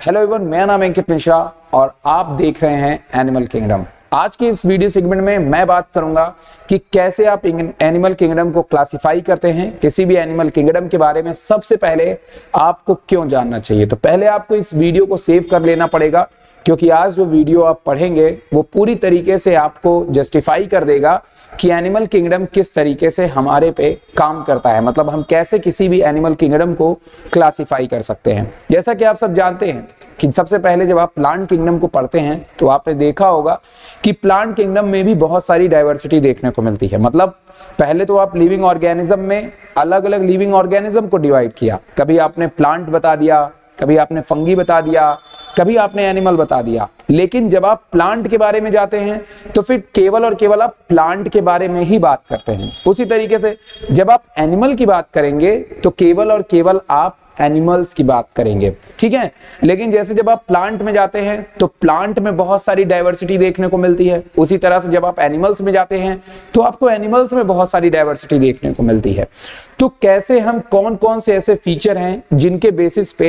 Hello everyone, मेरा नाम है अंकित मिश्रा और आप देख रहे हैं एनिमल किंगडम। आज के इस वीडियो सेगमेंट में मैं बात करूंगा कि कैसे आप एनिमल किंगडम को क्लासिफाई करते हैं। किसी भी एनिमल किंगडम के बारे में सबसे पहले आपको क्यों जानना चाहिए, तो पहले आपको इस वीडियो को सेव कर लेना पड़ेगा, क्योंकि आज जो वीडियो आप पढ़ेंगे वो पूरी तरीके से आपको जस्टिफाई कर देगा कि एनिमल किंगडम किस तरीके से हमारे पे काम करता है, मतलब हम कैसे किसी भी एनिमल किंगडम को क्लासिफाई कर सकते हैं। जैसा कि आप सब जानते हैं कि सबसे पहले जब आप प्लांट किंगडम को पढ़ते हैं तो आपने देखा होगा कि प्लांट किंगडम में भी बहुत सारी डाइवर्सिटी देखने को मिलती है। मतलब पहले तो आप लिविंग ऑर्गेनिज्म में अलग अलग लिविंग ऑर्गेनिज्म को डिवाइड किया, कभी आपने प्लांट बता दिया, कभी आपने फंगी बता दिया, कभी आपने एनिमल बता दिया। लेकिन जब आप प्लांट के बारे में जाते हैं तो फिर केवल और केवल आप प्लांट के बारे में ही बात करते हैं। उसी तरीके से जब आप एनिमल की बात करेंगे तो केवल और केवल आप एनिमल्स की बात करेंगे, ठीक है। लेकिन जैसे जब आप प्लांट में जाते हैं तो प्लांट में बहुत सारी डाइवर्सिटी देखने को मिलती है। उसी तरह से जब आप एनिमल्स में जाते हैं तो आपको एनिमल्स में बहुत सारी डाइवर्सिटी देखने को मिलती है। तो कैसे हम कौन कौन से ऐसे फीचर हैं जिनके बेसिस पे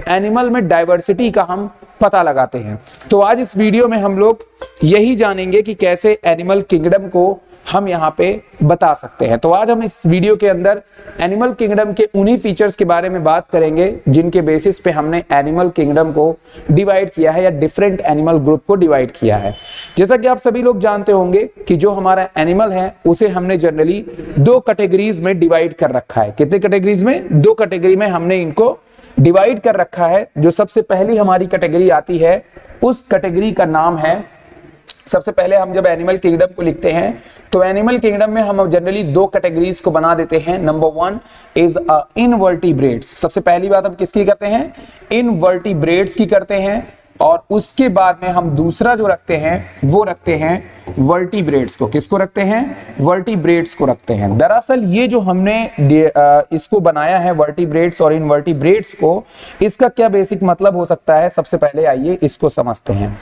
एनिमल में डाइवर्सिटी का हम पता लगाते हैं, तो आज इस वीडियो में हम लोग यही जानेंगे कि कैसे एनिमल किंगडम को हम यहाँ पे बता सकते हैं। तो आज हम इस वीडियो के अंदर एनिमल किंगडम के उन्हीं फीचर्स के बारे में बात करेंगे जिनके बेसिस पे हमने एनिमल किंगडम को डिवाइड किया है या डिफरेंट एनिमल ग्रुप को डिवाइड किया है। जैसा कि आप सभी लोग जानते होंगे कि जो हमारा एनिमल है उसे हमने जनरली दो कैटेगरीज में डिवाइड कर रखा है। कितने कैटेगरीज में? दो कैटेगरी में हमने इनको डिवाइड कर रखा है। जो सबसे पहली हमारी कैटेगरी आती है उस कैटेगरी का नाम है, सबसे पहले हम जब एनिमल किंगडम को लिखते हैं तो एनिमल किंगडम में हम जनरली दो कैटेगरीज को बना देते हैं। Number one is invertebrates. सबसे पहली बात हम किसकी करते हैं? इनवर्टिब्रेट्स की करते हैं। और उसके बाद में हम दूसरा जो रखते हैं वो रखते हैं वर्टिब्रेट्स को। किसको रखते हैं? वर्टिब्रेट्स को रखते हैं। दरअसल ये जो हमने इसको बनाया है वर्टिब्रेट्स और इनवर्टिब्रेट्स को, इसका क्या बेसिक मतलब हो सकता है, सबसे पहले आइए इसको समझते हैं।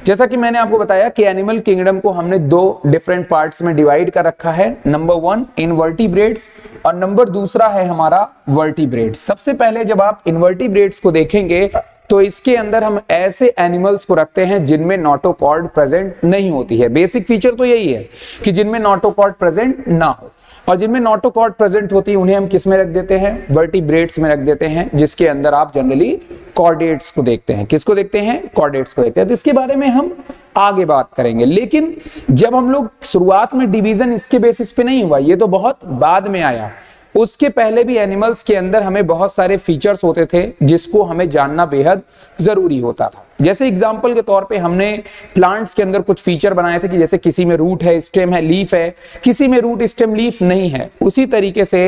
जैसा कि मैंने आपको बताया कि एनिमल किंगडम को हमने दो डिफरेंट पार्ट्स में डिवाइड कर रखा है। नंबर वन इनवर्टिब्रेट्स और नंबर दूसरा है हमारा वर्टिब्रेट्स। सबसे पहले जब आप इनवर्टिब्रेट्स को देखेंगे तो इसके अंदर हम ऐसे एनिमल्स को रखते हैं जिनमें नोटोकॉर्ड प्रेजेंट नहीं होती है। बेसिक फीचर तो यही है कि जिनमें नोटोकॉर्ड प्रेजेंट ना हो, और जिनमें नोटोकॉर्ड प्रेजेंट होती है उन्हें हम किस में रख देते हैं? वर्टिब्रेट्स में रख देते हैं, जिसके अंदर आप जनरली कॉर्डेट्स को देखते हैं। किसको देखते हैं? कॉर्डेट्स को देखते हैं। तो इसके बारे में हम आगे बात करेंगे। लेकिन जब हम लोग शुरुआत में डिवीजन इसके बेसिस पे नहीं हुआ, ये तो बहुत बाद में आया। उसके पहले भी एनिमल्स के अंदर हमें बहुत सारे फीचर्स होते थे जिसको हमें जानना बेहद जरूरी होता था। जैसे एग्जांपल के तौर पे हमने प्लांट्स के अंदर कुछ फीचर बनाए थे कि जैसे किसी में रूट है, स्टेम है, लीफ है, किसी में रूट स्टेम लीफ नहीं है। उसी तरीके से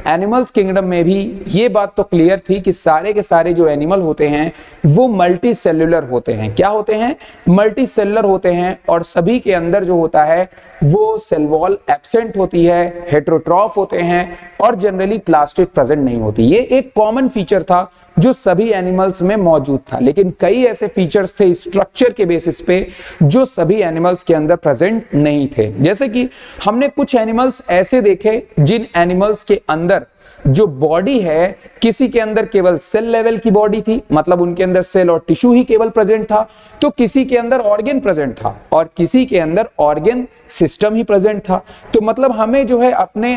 एनिमल्स किंगडम में भी ये बात तो क्लियर थी कि सारे के सारे जो एनिमल होते हैं वो मल्टी सेल्यूलर होते हैं। क्या होते हैं? मल्टी सेल्यूलर होते हैं। और सभी के अंदर जो होता है वो सेल वॉल एब्सेंट होती है, हेटेरोट्रॉफ होते हैं और जनरली प्लास्टिड प्रेजेंट नहीं होती। ये एक कॉमन फीचर था जो सभी एनिमल्स में मौजूद था। लेकिन कई ऐसे फीचर्स थे स्ट्रक्चर के बेसिस पे जो सभी एनिमल्स के अंदर प्रेजेंट नहीं थे। जैसे कि हमने कुछ एनिमल्स ऐसे देखे जिन एनिमल्स के अंदर जो बॉडी है, किसी के अंदर केवल सेल लेवल की बॉडी थी, मतलब उनके अंदर सेल और टिश्यू ही केवल प्रेजेंट था, तो किसी के अंदर ऑर्गन प्रेजेंट था और किसी के अंदर ऑर्गन सिस्टम ही प्रेजेंट था। तो मतलब हमें जो है अपने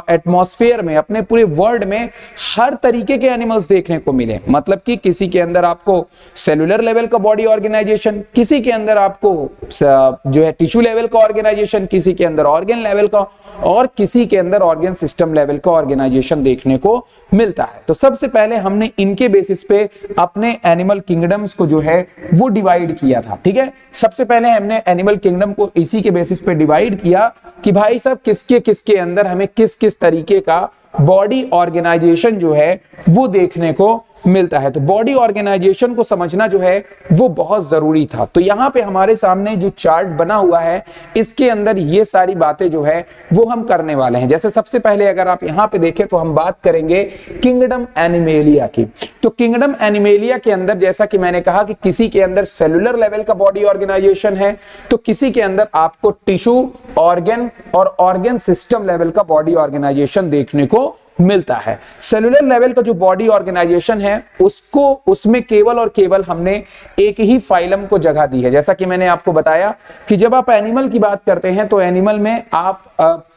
एटमॉस्फेयर में, अपने पूरे वर्ल्ड में हर तरीके के एनिमल्स देखने को मिले। मतलब कि किसी के अंदर आपको सेलुलर लेवल का बॉडी ऑर्गेनाइजेशन, किसी के अंदर आपको जो है टिश्यू लेवल का ऑर्गेनाइजेशन, किसी के अंदर ऑर्गन लेवल का और किसी के अंदर ऑर्गन सिस्टम लेवल का ऑर्गेनाइजेशन देखने को मिलता है। तो सबसे पहले हमने इनके बेसिस पे अपने एनिमल किंगडम्स को जो है वो डिवाइड किया था, ठीक है। सबसे पहले हमने एनिमल किंगडम को इसी के बेसिस पे डिवाइड किया कि भाई साहब किसके किसके अंदर हमें किस किस तरीके का बॉडी ऑर्गेनाइजेशन जो है वो देखने को मिलता है। तो बॉडी ऑर्गेनाइजेशन को समझना जो है वो बहुत जरूरी था। तो यहाँ पे हमारे सामने जो चार्ट बना हुआ है इसके अंदर ये सारी बातें जो है वो हम करने वाले हैं। जैसे सबसे पहले अगर आप यहाँ पे देखें तो हम बात करेंगे किंगडम एनिमेलिया की। तो किंगडम एनिमेलिया के अंदर जैसा कि मैंने कहा कि किसी के अंदर सेलुलर लेवल का बॉडी ऑर्गेनाइजेशन है, तो किसी के अंदर आपको टिश्यू, ऑर्गन और ऑर्गन सिस्टम लेवल का बॉडी ऑर्गेनाइजेशन देखने को मिलता है। सेलुलर लेवल का जो बॉडी ऑर्गेनाइजेशन है उसको उसमें केवल और केवल हमने एक ही फाइलम को जगह दी है। जैसा कि मैंने आपको बताया कि जब आप एनिमल की बात करते हैं तो एनिमल में आप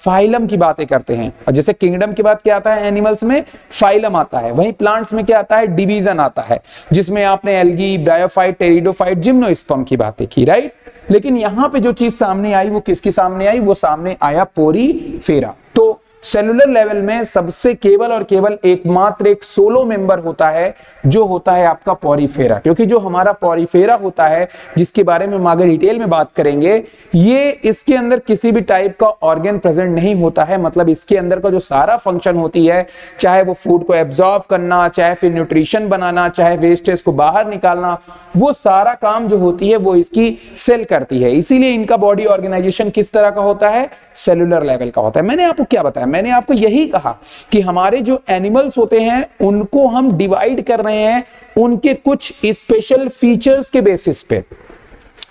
फाइलम की बातें करते हैं, और जैसे किंगडम की बात क्या आता है, एनिमल्स में फाइलम आता है। वहीं प्लांट्स में क्या आता है, डिवीजन आता है, जिसमें आपने एल्गी, ब्रायोफाइट, टेरिडोफाइट, जिम्नोस्पर्म की बातें की, राइट। लेकिन यहां पे जो चीज सामने आई वो किसकी सामने आई, वो सामने आया पोरीफेरा। तो सेलुलर लेवल में सबसे केवल और केवल एकमात्र एक सोलो मेंबर होता है जो होता है आपका पोरीफेरा, क्योंकि जो हमारा पोरीफेरा होता है जिसके बारे में हम आगे डिटेल में बात करेंगे, ये इसके अंदर किसी भी टाइप का ऑर्गन प्रेजेंट नहीं होता है। मतलब इसके अंदर का जो सारा फंक्शन होती है, चाहे वो फूड को एब्जॉर्ब करना, चाहे फिर न्यूट्रिशन बनाना, चाहे वेस्टेज को बाहर निकालना, वो सारा काम जो होती है वो इसकी सेल करती है। इसीलिए इनका बॉडी ऑर्गेनाइजेशन किस तरह का होता है, सेलुलर लेवल का होता है। मैंने आपको क्या बताया, मैंने आपको यही कहा कि हमारे जो एनिमल्स होते हैं उनको हम डिवाइड कर रहे हैं उनके कुछ स्पेशल फीचर्स के बेसिस पे,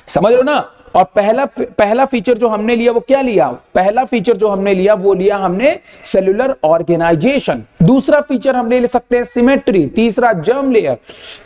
समझ लो ना। और पहला फीचर जो हमने लिया वो क्या लिया, पहला फीचर जो हमने लिया वो लिया हमने सेलुलर ऑर्गेनाइजेशन। दूसरा फीचर हम ले सकते हैं सिमेट्री, तीसरा जर्म लेयर।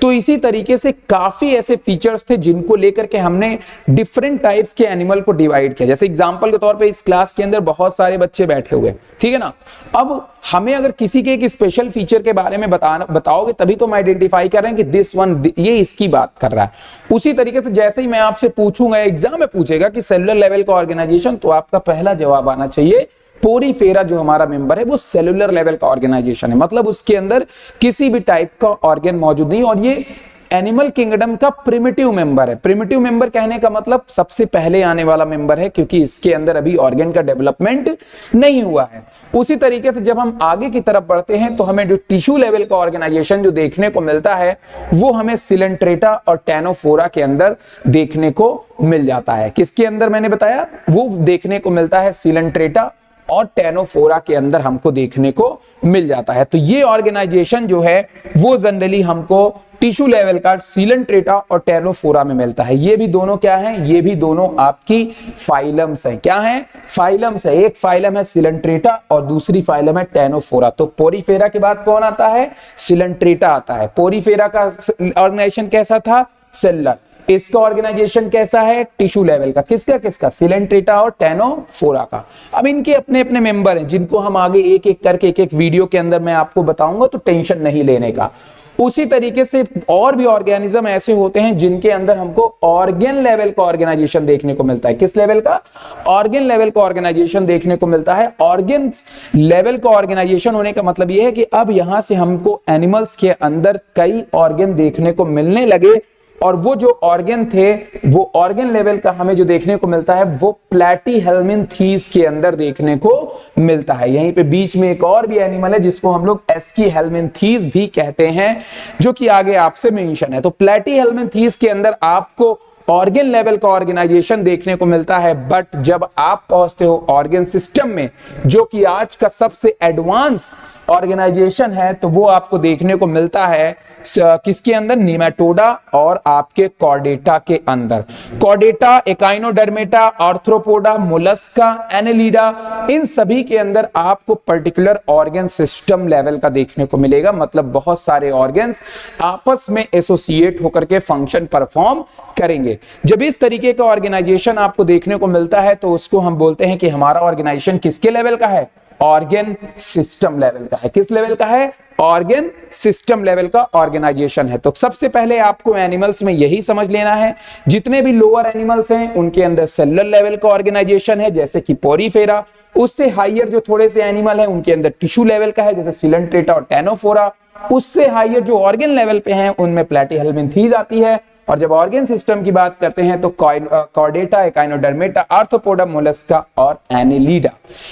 तो इसी तरीके से काफी ऐसे फीचर्स थे जिनको लेकर के हमने डिफरेंट टाइप्स के एनिमल को डिवाइड किया। जैसे एग्जांपल के तौर पे इस क्लास के अंदर बहुत सारे बच्चे बैठे हुए, ठीक है ना। अब हमें अगर किसी के एक स्पेशल फीचर के बारे में बताओगे तभी तो हम आइडेंटिफाई कर रहे हैं कि दिस वन ये इसकी बात कर रहा है। उसी तरीके से जैसे ही मैं आपसे पूछूंगा, एग्जाम में पूछेगा कि सेलुलर लेवल का ऑर्गेनाइजेशन, तो आपका पहला जवाब आना चाहिए पोरीफेरा जो हमारा मेंबर है वो सेलुलर लेवल का ऑर्गेनाइजेशन है। मतलब उसके अंदर किसी भी टाइप का ऑर्गन मौजूद नहीं, और ये एनिमल किंगडम का प्रिमिटिव मेंबर है। प्रिमिटिव मेंबर कहने का मतलब सबसे पहले आने वाला मेंबर है, क्योंकि इसके अंदर अभी ऑर्गन का डेवलपमेंट नहीं हुआ है। उसी तरीके से जब हम आगे की तरफ बढ़ते हैं तो हमें जो टिश्यू लेवल का ऑर्गेनाइजेशन जो देखने को मिलता है वो हमें सिलेंट्रेटा और टेनोफोरा के अंदर देखने को मिल जाता है। किसके अंदर मैंने बताया, वो देखने को मिलता है सिलेंट्रेटा और टेनोफोरा के अंदर हमको देखने को मिल जाता है। तो ये ऑर्गेनाइजेशन जो है वो जनरली हमको टिश्यू लेवल का सिलेंट्रेटा और टेनोफोरा में मिलता है। ये भी दोनों क्या हैं, ये भी दोनों आपकी फाइलम्स हैं। क्या हैं, फाइलम्स है। एक फाइलम है सिलेंट्रेटा और दूसरी फाइलम है टेनोफोरा। तो पोरीफेरा के बाद कौन आता है, सिलेंट्रेटा आता है। पोरीफेरा का ऑर्गेनाइजेशन कैसा था, सेलुलर। इसका ऑर्गेनाइजेशन कैसा है, टिश्यू लेवल का। किसका किसका, सिलेंट्रेटा और टेनोफोरा का। अब इनके अपने अपने मेंबर हैं जिनको हम आगे एक एक करके एक एक वीडियो के अंदर मैं आपको बताऊंगा, तो टेंशन नहीं लेने का। उसी तरीके से और भी ऑर्गेनिज्म ऐसे होते हैं जिनके अंदर हमको ऑर्गन लेवल का ऑर्गेनाइजेशन देखने को मिलता है। किस लेवल का, ऑर्गन लेवल का ऑर्गेनाइजेशन देखने को मिलता है। ऑर्गन लेवल का ऑर्गेनाइजेशन होने का मतलब यह है कि अब यहां से हमको एनिमल्स के अंदर कई ऑर्गन देखने को मिलने लगे, और वो जो ऑर्गन थे वो ऑर्गन लेवल का हमें जो देखने को मिलता है वो प्लैटीहेल्मिन्थीज के अंदर देखने को मिलता है। यहीं पे बीच में एक और भी एनिमल है जिसको हम लोग एस्कीहेल्मिन्थीज भी कहते हैं, जो कि आगे आपसे मेंशन है। तो प्लैटीहेल्मिन्थीज के अंदर आपको ऑर्गन लेवल का ऑर्गेनाइजेशन देखने को मिलता है। बट जब आप पहुंचते हो ऑर्गन सिस्टम में, जो कि आज का सबसे एडवांस ऑर्गेनाइजेशन है, तो वो आपको देखने को मिलता है किसके अंदर, निमेटोडा और आपके कॉर्डेटा के अंदर। Chordata, Echinodermata, Arthropoda, Mollusca, Annelida, इन सभी के अंदर आपको पर्टिकुलर ऑर्गन सिस्टम लेवल का देखने को मिलेगा। मतलब बहुत सारे ऑर्गन्स आपस में एसोसिएट होकर के फंक्शन परफॉर्म करेंगे। जब इस तरीके का ऑर्गेनाइजेशन आपको देखने को मिलता है तो उसको हम बोलते हैं कि हमारा ऑर्गेनाइजेशन किसके लेवल का है, ऑर्गन सिस्टम लेवल का है। किस लेवल का है, ऑर्गन सिस्टम लेवल का ऑर्गेनाइजेशन है। तो सबसे पहले आपको एनिमल्स में यही समझ लेना है, जितने भी लोअर एनिमल्स हैं उनके अंदर सेलुलर लेवल का ऑर्गेनाइजेशन है, जैसे कि पोरीफेरा। उससे हाइयर जो थोड़े से एनिमल हैं उनके अंदर टिश्यू लेवल का है, जैसे सिलेंट्रेटा और टेनोफोरा। उससे हाइयर जो ऑर्गन लेवल पे हैं उनमें प्लैटीहेल्मिन्थीज आती है। और जब ऑर्गन सिस्टम की बात करते हैं तो कॉर्डेटा, एकाइनोडर्मेटा, आर्थ्रोपोडा, मोलस्का और एनेलिडा,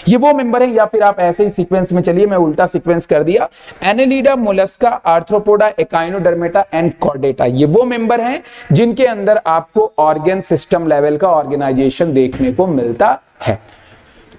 ये वो मेंबर हैं। या फिर आप ऐसे ही सीक्वेंस में चलिए, मैं उल्टा सीक्वेंस कर दिया। Annelida, Mollusca, arthropoda, echinodermata and Chordata, ये वो मेंबर हैं जिनके अंदर आपको ऑर्गन सिस्टम लेवल का ऑर्गेनाइजेशन देखने को मिलता है।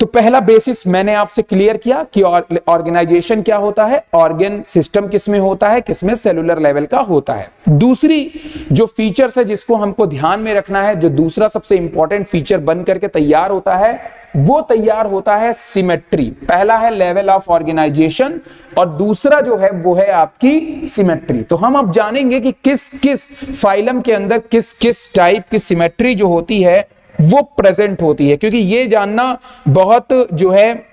तो पहला बेसिस मैंने आपसे क्लियर किया कि ऑर्गेनाइजेशन क्या होता है, ऑर्गन सिस्टम किसमें होता है, किसमें सेलुलर लेवल का होता है। दूसरी जो फीचर्स है जिसको हमको ध्यान में रखना है, जो दूसरा सबसे इंपॉर्टेंट फीचर बन करके तैयार होता है, वो तैयार होता है सिमेट्री। पहला है लेवल ऑफ ऑर्गेनाइजेशन और दूसरा जो है वो है आपकी सिमेट्री। तो हम अब जानेंगे कि किस किस फाइलम के अंदर किस किस टाइप की सिमेट्री जो होती है वो प्रेजेंट होती है, क्योंकि ये जानना बहुत जो है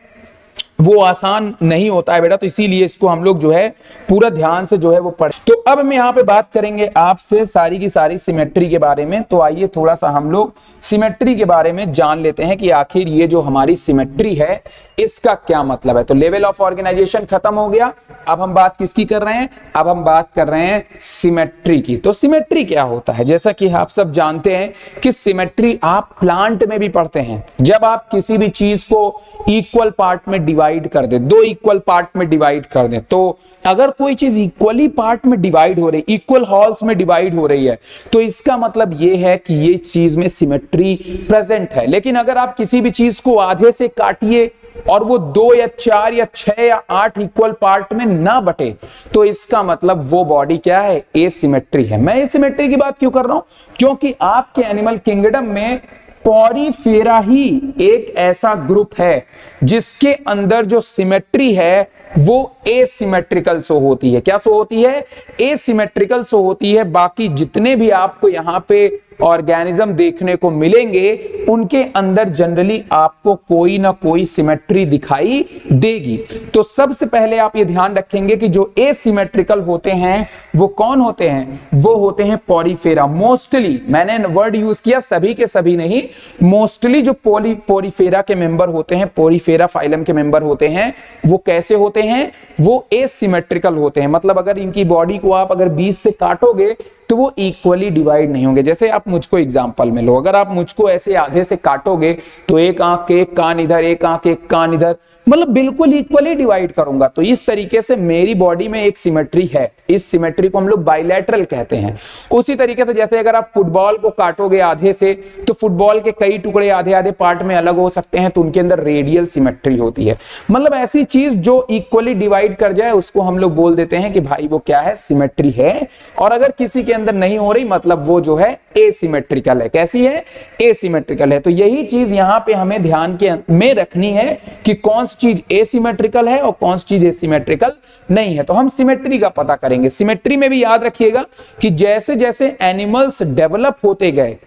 वो आसान नहीं होता है बेटा, तो इसीलिए इसको हम लोग जो है पूरा ध्यान से जो है वो पढ़े। तो अब हम यहाँ पे बात करेंगे आपसे सारी की सारी सिमेट्री के बारे में। तो आइए थोड़ा सा हम लोग सिमेट्री के बारे में जान लेते हैं कि आखिर ये जो हमारी सिमेट्री है इसका क्या मतलब है। तो लेवल ऑफ ऑर्गेनाइजेशन खत्म हो गया, अब हम बात किसकी कर रहे हैं, अब हम बात कर रहे हैं सिमेट्री की। तो सिमेट्री क्या होता है, जैसा कि आप सब जानते हैं कि सिमेट्री आप प्लांट में भी पढ़ते हैं। जब आप किसी भी चीज को इक्वल पार्ट में डिवाइड कर दे, दो इक्वल पार्ट में डिवाइड कर दे, तो अगर कोई चीज इक्वली पार्ट में डिवाइड हो रही, इक्वल हॉल्स में डिवाइड हो रही है, तो इसका मतलब ये है कि ये चीज में सिमेट्री प्रेजेंट है। लेकिन अगर आप किसी भी चीज को आधे से काटिए और वो 2 या 4 या 6 या 8 इक्वल पार्ट में ना बटे, तो इसका मतलब वो बॉडी क्या है, एसिमेट्री है। मैं एसिमेट्री की बात क्यों कर रहा हूं, क्योंकि आपके एनिमल किंगडम में पॉरीफेरा ही एक ऐसा ग्रुप है जिसके अंदर जो सिमेट्री है वो एसिमेट्रिकल शो होती है। क्या शो होती है, एसिमेट्रिकल शो होती है। बाकी जितने भी आपको यहाँ पे ऑर्गेनिज्म देखने को मिलेंगे उनके अंदर जनरली आपको कोई ना कोई सिमेट्री दिखाई देगी। तो सबसे पहले आप ये ध्यान रखेंगे कि जो एसिमेट्रिकल होते हैं वो कौन होते हैं, वो होते हैं पॉरीफेरा। मोस्टली, मैंने वर्ड यूज किया सभी के सभी नहीं, मोस्टली जो पॉरीफेरा के मेंबर होते हैं, पॉरीफेरा फाइलम के मेंबर होते हैं, वो कैसे होते हैं, वो एसिमेट्रिकल होते हैं। मतलब अगर इनकी बॉडी को आप अगर 20 से काटोगे तो वो इक्वली डिवाइड नहीं होंगे। जैसे आप मुझको एग्जांपल में लो, अगर आप मुझको ऐसे आधे से काटोगे तो एक आंख एक कान इधर, एक आंख एक कान इधर, मतलब बिल्कुल इक्वली डिवाइड करूंगा। तो इस तरीके से मेरी बॉडी में एक सिमेट्री है, इस सिमेट्री को हम लोग बाइलैटरल कहते हैं। उसी तरीके से जैसे अगर आप फुटबॉल को काटोगे आधे से, तो फुटबॉल के कई टुकड़े आधे आधे पार्ट में अलग हो सकते हैं, तो उनके अंदर रेडियल सिमेट्री होती है। मतलब ऐसी चीज जो इक्वली डिवाइड कर जाए उसको हम लोग बोल देते हैं कि भाई वो क्या है, सिमेट्री है। और अगर किसी के अंदर नहीं हो रही, मतलब वो जो है एसिमेट्रिकल है। कैसी है, एसिमेट्रिकल है। तो यही चीज यहां पे हमें ध्यान में रखनी है कि कौन सी चीज एसिमेट्रिकल है और कौन सी चीज एसिमेट्रिकल नहीं है। तो हम सिमेट्री का पता करेंगे। सिमेट्री में भी याद रखिएगा कि जैसे जैसे एनिमल्स डेवलप होते गए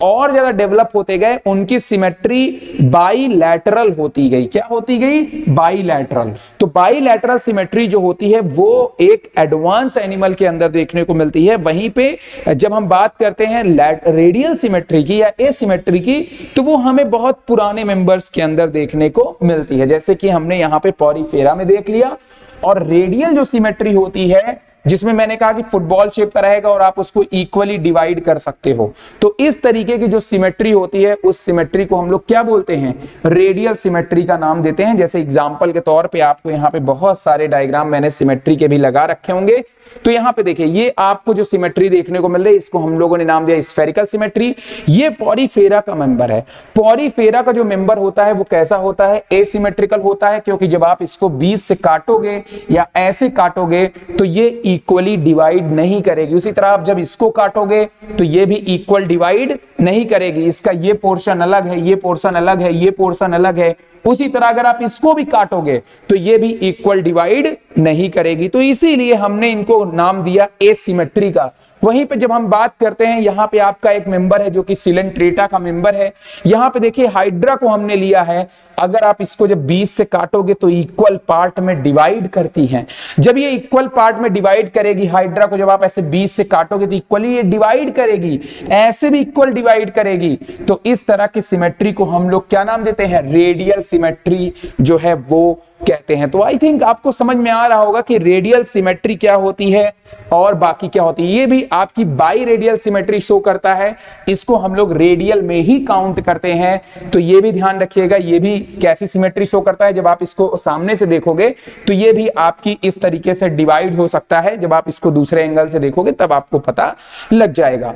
और ज्यादा डेवलप होते गए, उनकी सिमेट्री बाइलैटरल होती गई। क्या होती गई, बाइलैटरल। तो बाइलैटरल सिमेट्री जो होती है वो एक एडवांस एनिमल के अंदर देखने को मिलती है। वहीं पे जब हम बात करते हैं रेडियल सिमेट्री की या एसिमेट्री की, तो वो हमें बहुत पुराने मेंबर्स के अंदर देखने को मिलती है। जैसे कि हमने यहाँ पे पॉरीफेरा में देख लिया। और रेडियल जो सिमेट्री होती है, जिसमें मैंने कहा कि फुटबॉल शेप का रहेगा और आप उसको इक्वली डिवाइड कर सकते हो, तो इस तरीके की जो सिमेट्री होती है उस सिमेट्री को हम लोग क्या बोलते हैं, रेडियल सिमेट्री का नाम देते हैं। जैसे एग्जांपल के तौर पे आपको यहाँ पे बहुत सारे डायग्राम मैंने सिमेट्री के भी लगा रखे होंगे। तो यहाँ पे देखिए, ये आपको जो सिमेट्री देखने को मिल रही है इसको हम लोगों ने नाम दिया स्फेरिकल सिमेट्री। ये पॉरीफेरा का मेंबर है। पॉरीफेरा का जो मेंबर होता है वो कैसा होता है, एसिमेट्रिकल होता है, क्योंकि जब आप इसको 20 से काटोगे या ऐसे काटोगे तो ये इक्वली डिवाइड नहीं करेगी। उसी तरह आप जब इसको काटोगे तो ये भी इक्वल डिवाइड नहीं करेगी। इसका ये पोर्शन अलग है, ये पोर्शन अलग है, ये पोर्शन अलग है। उसी तरह अगर आप इसको भी काटोगे तो ये भी इक्वल डिवाइड नहीं करेगी। तो इसीलिए हमने इनको नाम दिया एसिमेट्री का। वहीं पे जब हम बात करते हैं, यहाँ पे आपका एक मेंबर है जो कि सिलेंट्रेटा का मेंबर है। यहाँ पे देखिए हाइड्रा को हमने लिया है। अगर आप इसको जब 20 से काटोगे तो इक्वल पार्ट में डिवाइड करती हैं। जब ये इक्वल पार्ट में डिवाइड करेगी हाइड्रा को, जब आप ऐसे 20 से काटोगे तो इक्वली ये डिवाइड करेगी, ऐसे भी इक्वल डिवाइड करेगी। तो इस तरह की सिमेट्री को हम लोग क्या नाम देते हैं, रेडियल सिमेट्री जो है वो कहते हैं। तो आई थिंक आपको समझ में आ रहा होगा कि रेडियल सिमेट्री क्या होती है और बाकी क्या होती है। ये भी आपकी बाई रेडियल सिमेट्री शो करता है, इसको हम लोग रेडियल में ही काउंट करते हैं। तो ये भी ध्यान रखिएगा, ये भी कैसी सिमेट्री शो करता है। जब आप इसको सामने से देखोगे तो ये भी आपकी इस तरीके से डिवाइड हो सकता है। जब आप इसको दूसरे एंगल से देखोगे तब आपको पता लग जाएगा।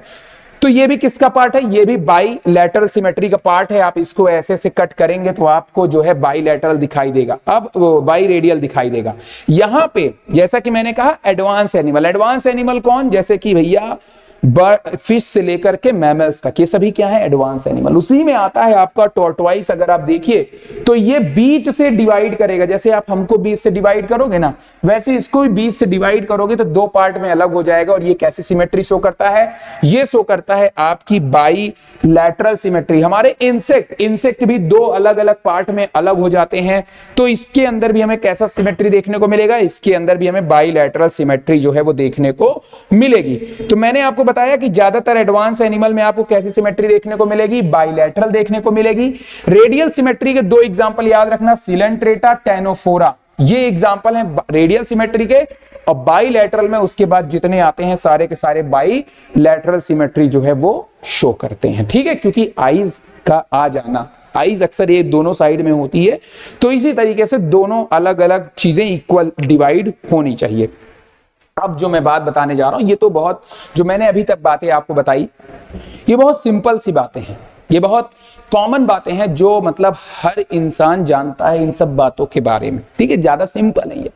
तो ये भी किसका पार्ट है, ये भी बाइलैटरल सिमेट्री का पार्ट है। आप इसको ऐसे से कट करेंगे तो आपको जो है बाइलैटरल दिखाई देगा, अब वो बाइरेडियल दिखाई देगा। यहां पे जैसा कि मैंने कहा एडवांस एनिमल, एडवांस एनिमल कौन, जैसे कि भैया फिश से लेकर के मैमल्स तक, ये सभी क्या है, एडवांस एनिमल। उसी में आता है आपका टॉर्टोइस। अगर आप देखिए तो ये बीच से डिवाइड करेगा, जैसे आप हमको बीच से डिवाइड करोगे ना, वैसे इसको भी बीच से डिवाइड करोगे तो दो पार्ट में अलग हो जाएगा। और ये कैसी सिमेट्री शो करता है, ये शो करता है आपकी बाइलैटरल सिमेट्री। हमारे इंसेक्ट भी दो अलग अलग पार्ट में अलग हो जाते हैं, तो इसके अंदर भी हमें कैसा सिमेट्री देखने को मिलेगा, इसके अंदर भी हमें बाइलैटरल सिमेट्री जो है वो देखने को मिलेगी। तो मैंने आपको बताया कि ज्यादातर एडवांस एनिमल में आपको कैसी सिमेट्री देखने को मिलेगी, बाइलैटरल देखने को मिलेगी। रेडियल सिमेट्री के दो एग्जांपल याद रखना, सिलेंट्रेटा, टेनोफोरा, ये एग्जांपल हैं रेडियल सिमेट्री के। और बाइलैटरल में उसके बाद जितने आते हैं सारे के सारे बाइलैटरल सिमेट्री जो है वो शो करते हैं, ठीक है, क्योंकि आईज का आ जाना, आईज अक्सर ये दोनों साइड में होती है, तो इसी तरीके से दोनों अलग अलग चीजें इक्वल डिवाइड होनी चाहिए। अब जो मैं बात बताने जा रहा हूं, ये तो बहुत, जो मैंने अभी तक बातें आपको बताई, ये बहुत सिंपल सी बातें हैं, ये बहुत कॉमन बातें हैं जो मतलब हर इंसान जानता है इन सब बातों के बारे में, ठीक है, ज्यादा सिंपल है ये।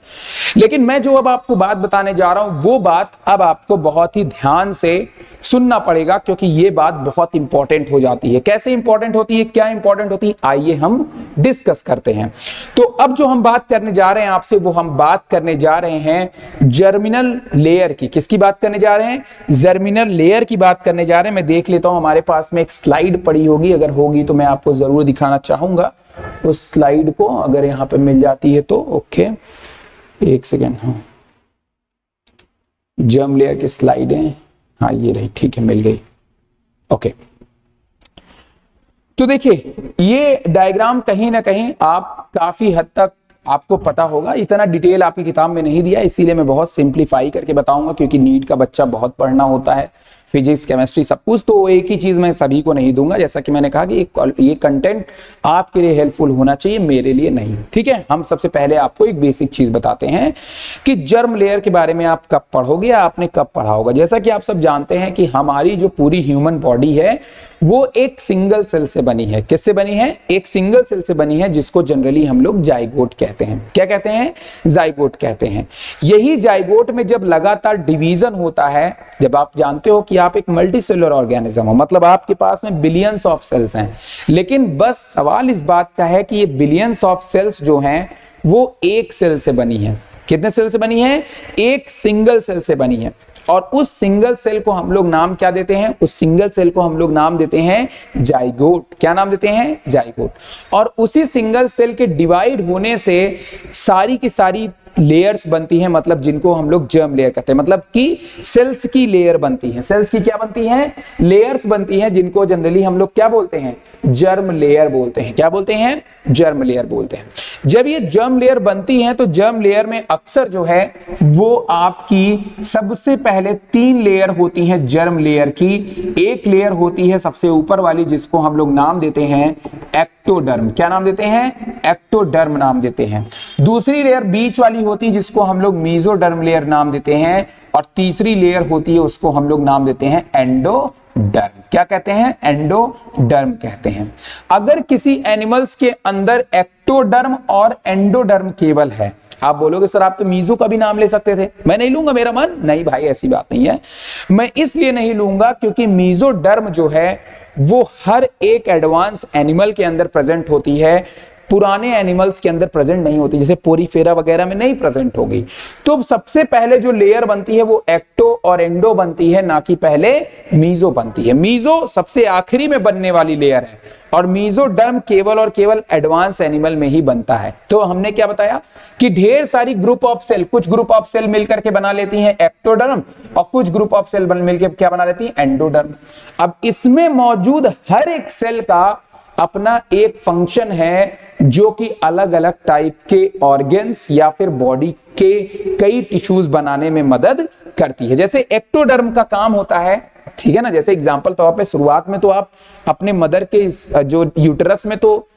लेकिन मैं जो अब आपको बात बताने जा रहा हूं वो बात अब आपको बहुत ही ध्यान से सुनना पड़ेगा, क्योंकि ये बात बहुत इंपॉर्टेंट हो जाती है। कैसे इंपॉर्टेंट होती है, क्या इंपॉर्टेंट होती है, आइए हम डिस्कस करते हैं। तो अब जो हम बात करने जा रहे हैं आपसे, वो हम बात करने जा रहे हैं जर्मिनल लेयर की। किसकी बात करने जा रहे हैं, जर्मिनल लेयर की बात करने जा रहे हैं। मैं देख लेता हूं हमारे पास में एक स्लाइड पड़ी होगी, अगर होगी तो मैं आपको जरूर दिखाना चाहूंगा उस स्लाइड को, अगर यहां पे मिल जाती है तो। ओके, एक सेकेंड, हाँ, जर्म लेयर की स्लाइड है, हाँ ये रही, ठीक है, मिल गई। ओके, तो देखिए ये डायग्राम कहीं ना कहीं आप काफी हद तक आपको पता होगा, इतना डिटेल आपकी किताब में नहीं दिया, इसीलिए मैं बहुत सिंप्लीफाई करके बताऊंगा, क्योंकि नीट का बच्चा बहुत पढ़ना होता है, फिजिक्स, केमिस्ट्री, सब कुछ, तो एक ही चीज मैं सभी को नहीं दूंगा। जैसा कि मैंने कहा कि ये कंटेंट आपके लिए हेल्पफुल होना चाहिए, मेरे लिए नहीं, ठीक है। हम सबसे पहले आपको एक बेसिक चीज बताते हैं कि जर्म लेयर के बारे में आप कब पढ़ोगे या आपने कब पढ़ा होगा। जैसा कि आप सब जानते हैं कि हमारी जो पूरी ह्यूमन बॉडी है वो एक सिंगल सेल से बनी है। किससे बनी है, एक सिंगल सेल से बनी है, जिसको जनरली हम लोग जाइगोट कहते हैं। क्या कहते हैं, जाइगोट कहते हैं। यही जाइगोट में जब लगातार डिवीजन होता है, जब आप जानते हो कि आप एक मल्टी सेलुलर ऑर्गेनिज्म हो, मतलब आपके पास में बिलियंस ऑफ सेल्स हैं, लेकिन बस सवाल इस बात का है कि ये बिलियंस ऑफ सेल्स जो हैं वो एक सेल से बनी है। कितने सेल से बनी है, एक सिंगल सेल से बनी है। और उस सिंगल सेल को हम लोग नाम क्या देते हैं, उस सिंगल सेल को हम लोग नाम देते हैं जाइगोट। क्या नाम देते हैं, जाइगोट। और उसी सिंगल सेल के डिवाइड होने से सारी की सारी लेयर्स बनती हैं, मतलब जिनको हम लोग जर्म लेयर कहते हैं, मतलब कि सेल्स की लेयर बनती है। सेल्स की क्या बनती है, लेयर्स बनती हैं, जिनको जनरली हम लोग क्या बोलते हैं, जर्म लेयर बोलते हैं। क्या बोलते हैं, जर्म लेयर बोलते हैं। जब ये जर्म लेयर बनती है तो जर्म लेयर में अक्सर जो है वो आपकी सबसे पहले 3 लेयर होती हैं जर्म लेयर की। एक लेयर होती है सबसे ऊपर वाली, जिसको हम लोग नाम देते हैं एक्टोडर्म। क्या नाम देते हैं, एक्टोडर्म नाम देते हैं। दूसरी लेयर बीच वाली होती है, जिसको हम लोग मेसोडर्म लेयर नाम देते हैं। और तीसरी लेयर होती है, उसको हम लोग नाम देते हैं एंडोडर्म। क्या कहते हैं, एंडोडर्म कहते हैं। अगर किसी एनिमल्स के अंदर एक्टोडर्म और एंडोडर्म केवल है, आप बोलोगे सर आप तो मीजो का भी नाम ले सकते थे। मैं नहीं लूंगा, मेरा मन नहीं भाई, ऐसी बात नहीं है। मैं इसलिए नहीं लूंगा क्योंकि मेसोडर्म जो है वो हर एक एडवांस एनिमल के अंदर प्रेजेंट होती है, पुराने एनिमल्स के अंदर प्रेजेंट नहीं होती, जैसे पोरीफेरा वगैरह में नहीं प्रेजेंट होगी। तो सबसे पहले जो लेयर बनती है वो एक्टो और एंडो बनती है, ना कि पहले मीजो बनती है। मीजो सबसे आखिरी में बनने वाली लेयर है और मेसोडर्म केवल और केवल एडवांस एनिमल में ही बनता है। तो हमने क्या बताया कि ढेर सारी ग्रुप ऑफ सेल, कुछ ग्रुप ऑफ सेल मिलकर के बना लेती हैं एक्टोडर्म और कुछ ग्रुप ऑफ सेल मिलकर क्या बना लेती हैं, एंडोडर्म। अब इसमें मौजूद हर एक सेल का अपना एक फंक्शन है, जो कि अलग अलग टाइप के ऑर्गन्स या फिर बॉडी के कई टिश्यूज बनाने में मदद करती है। जैसे एक्टोडर्म का काम होता है, ठीक है ना, जैसे एग्जांपल तौर पे शुरुआत में तो आप अपने मदर के जो यूटेरस में तो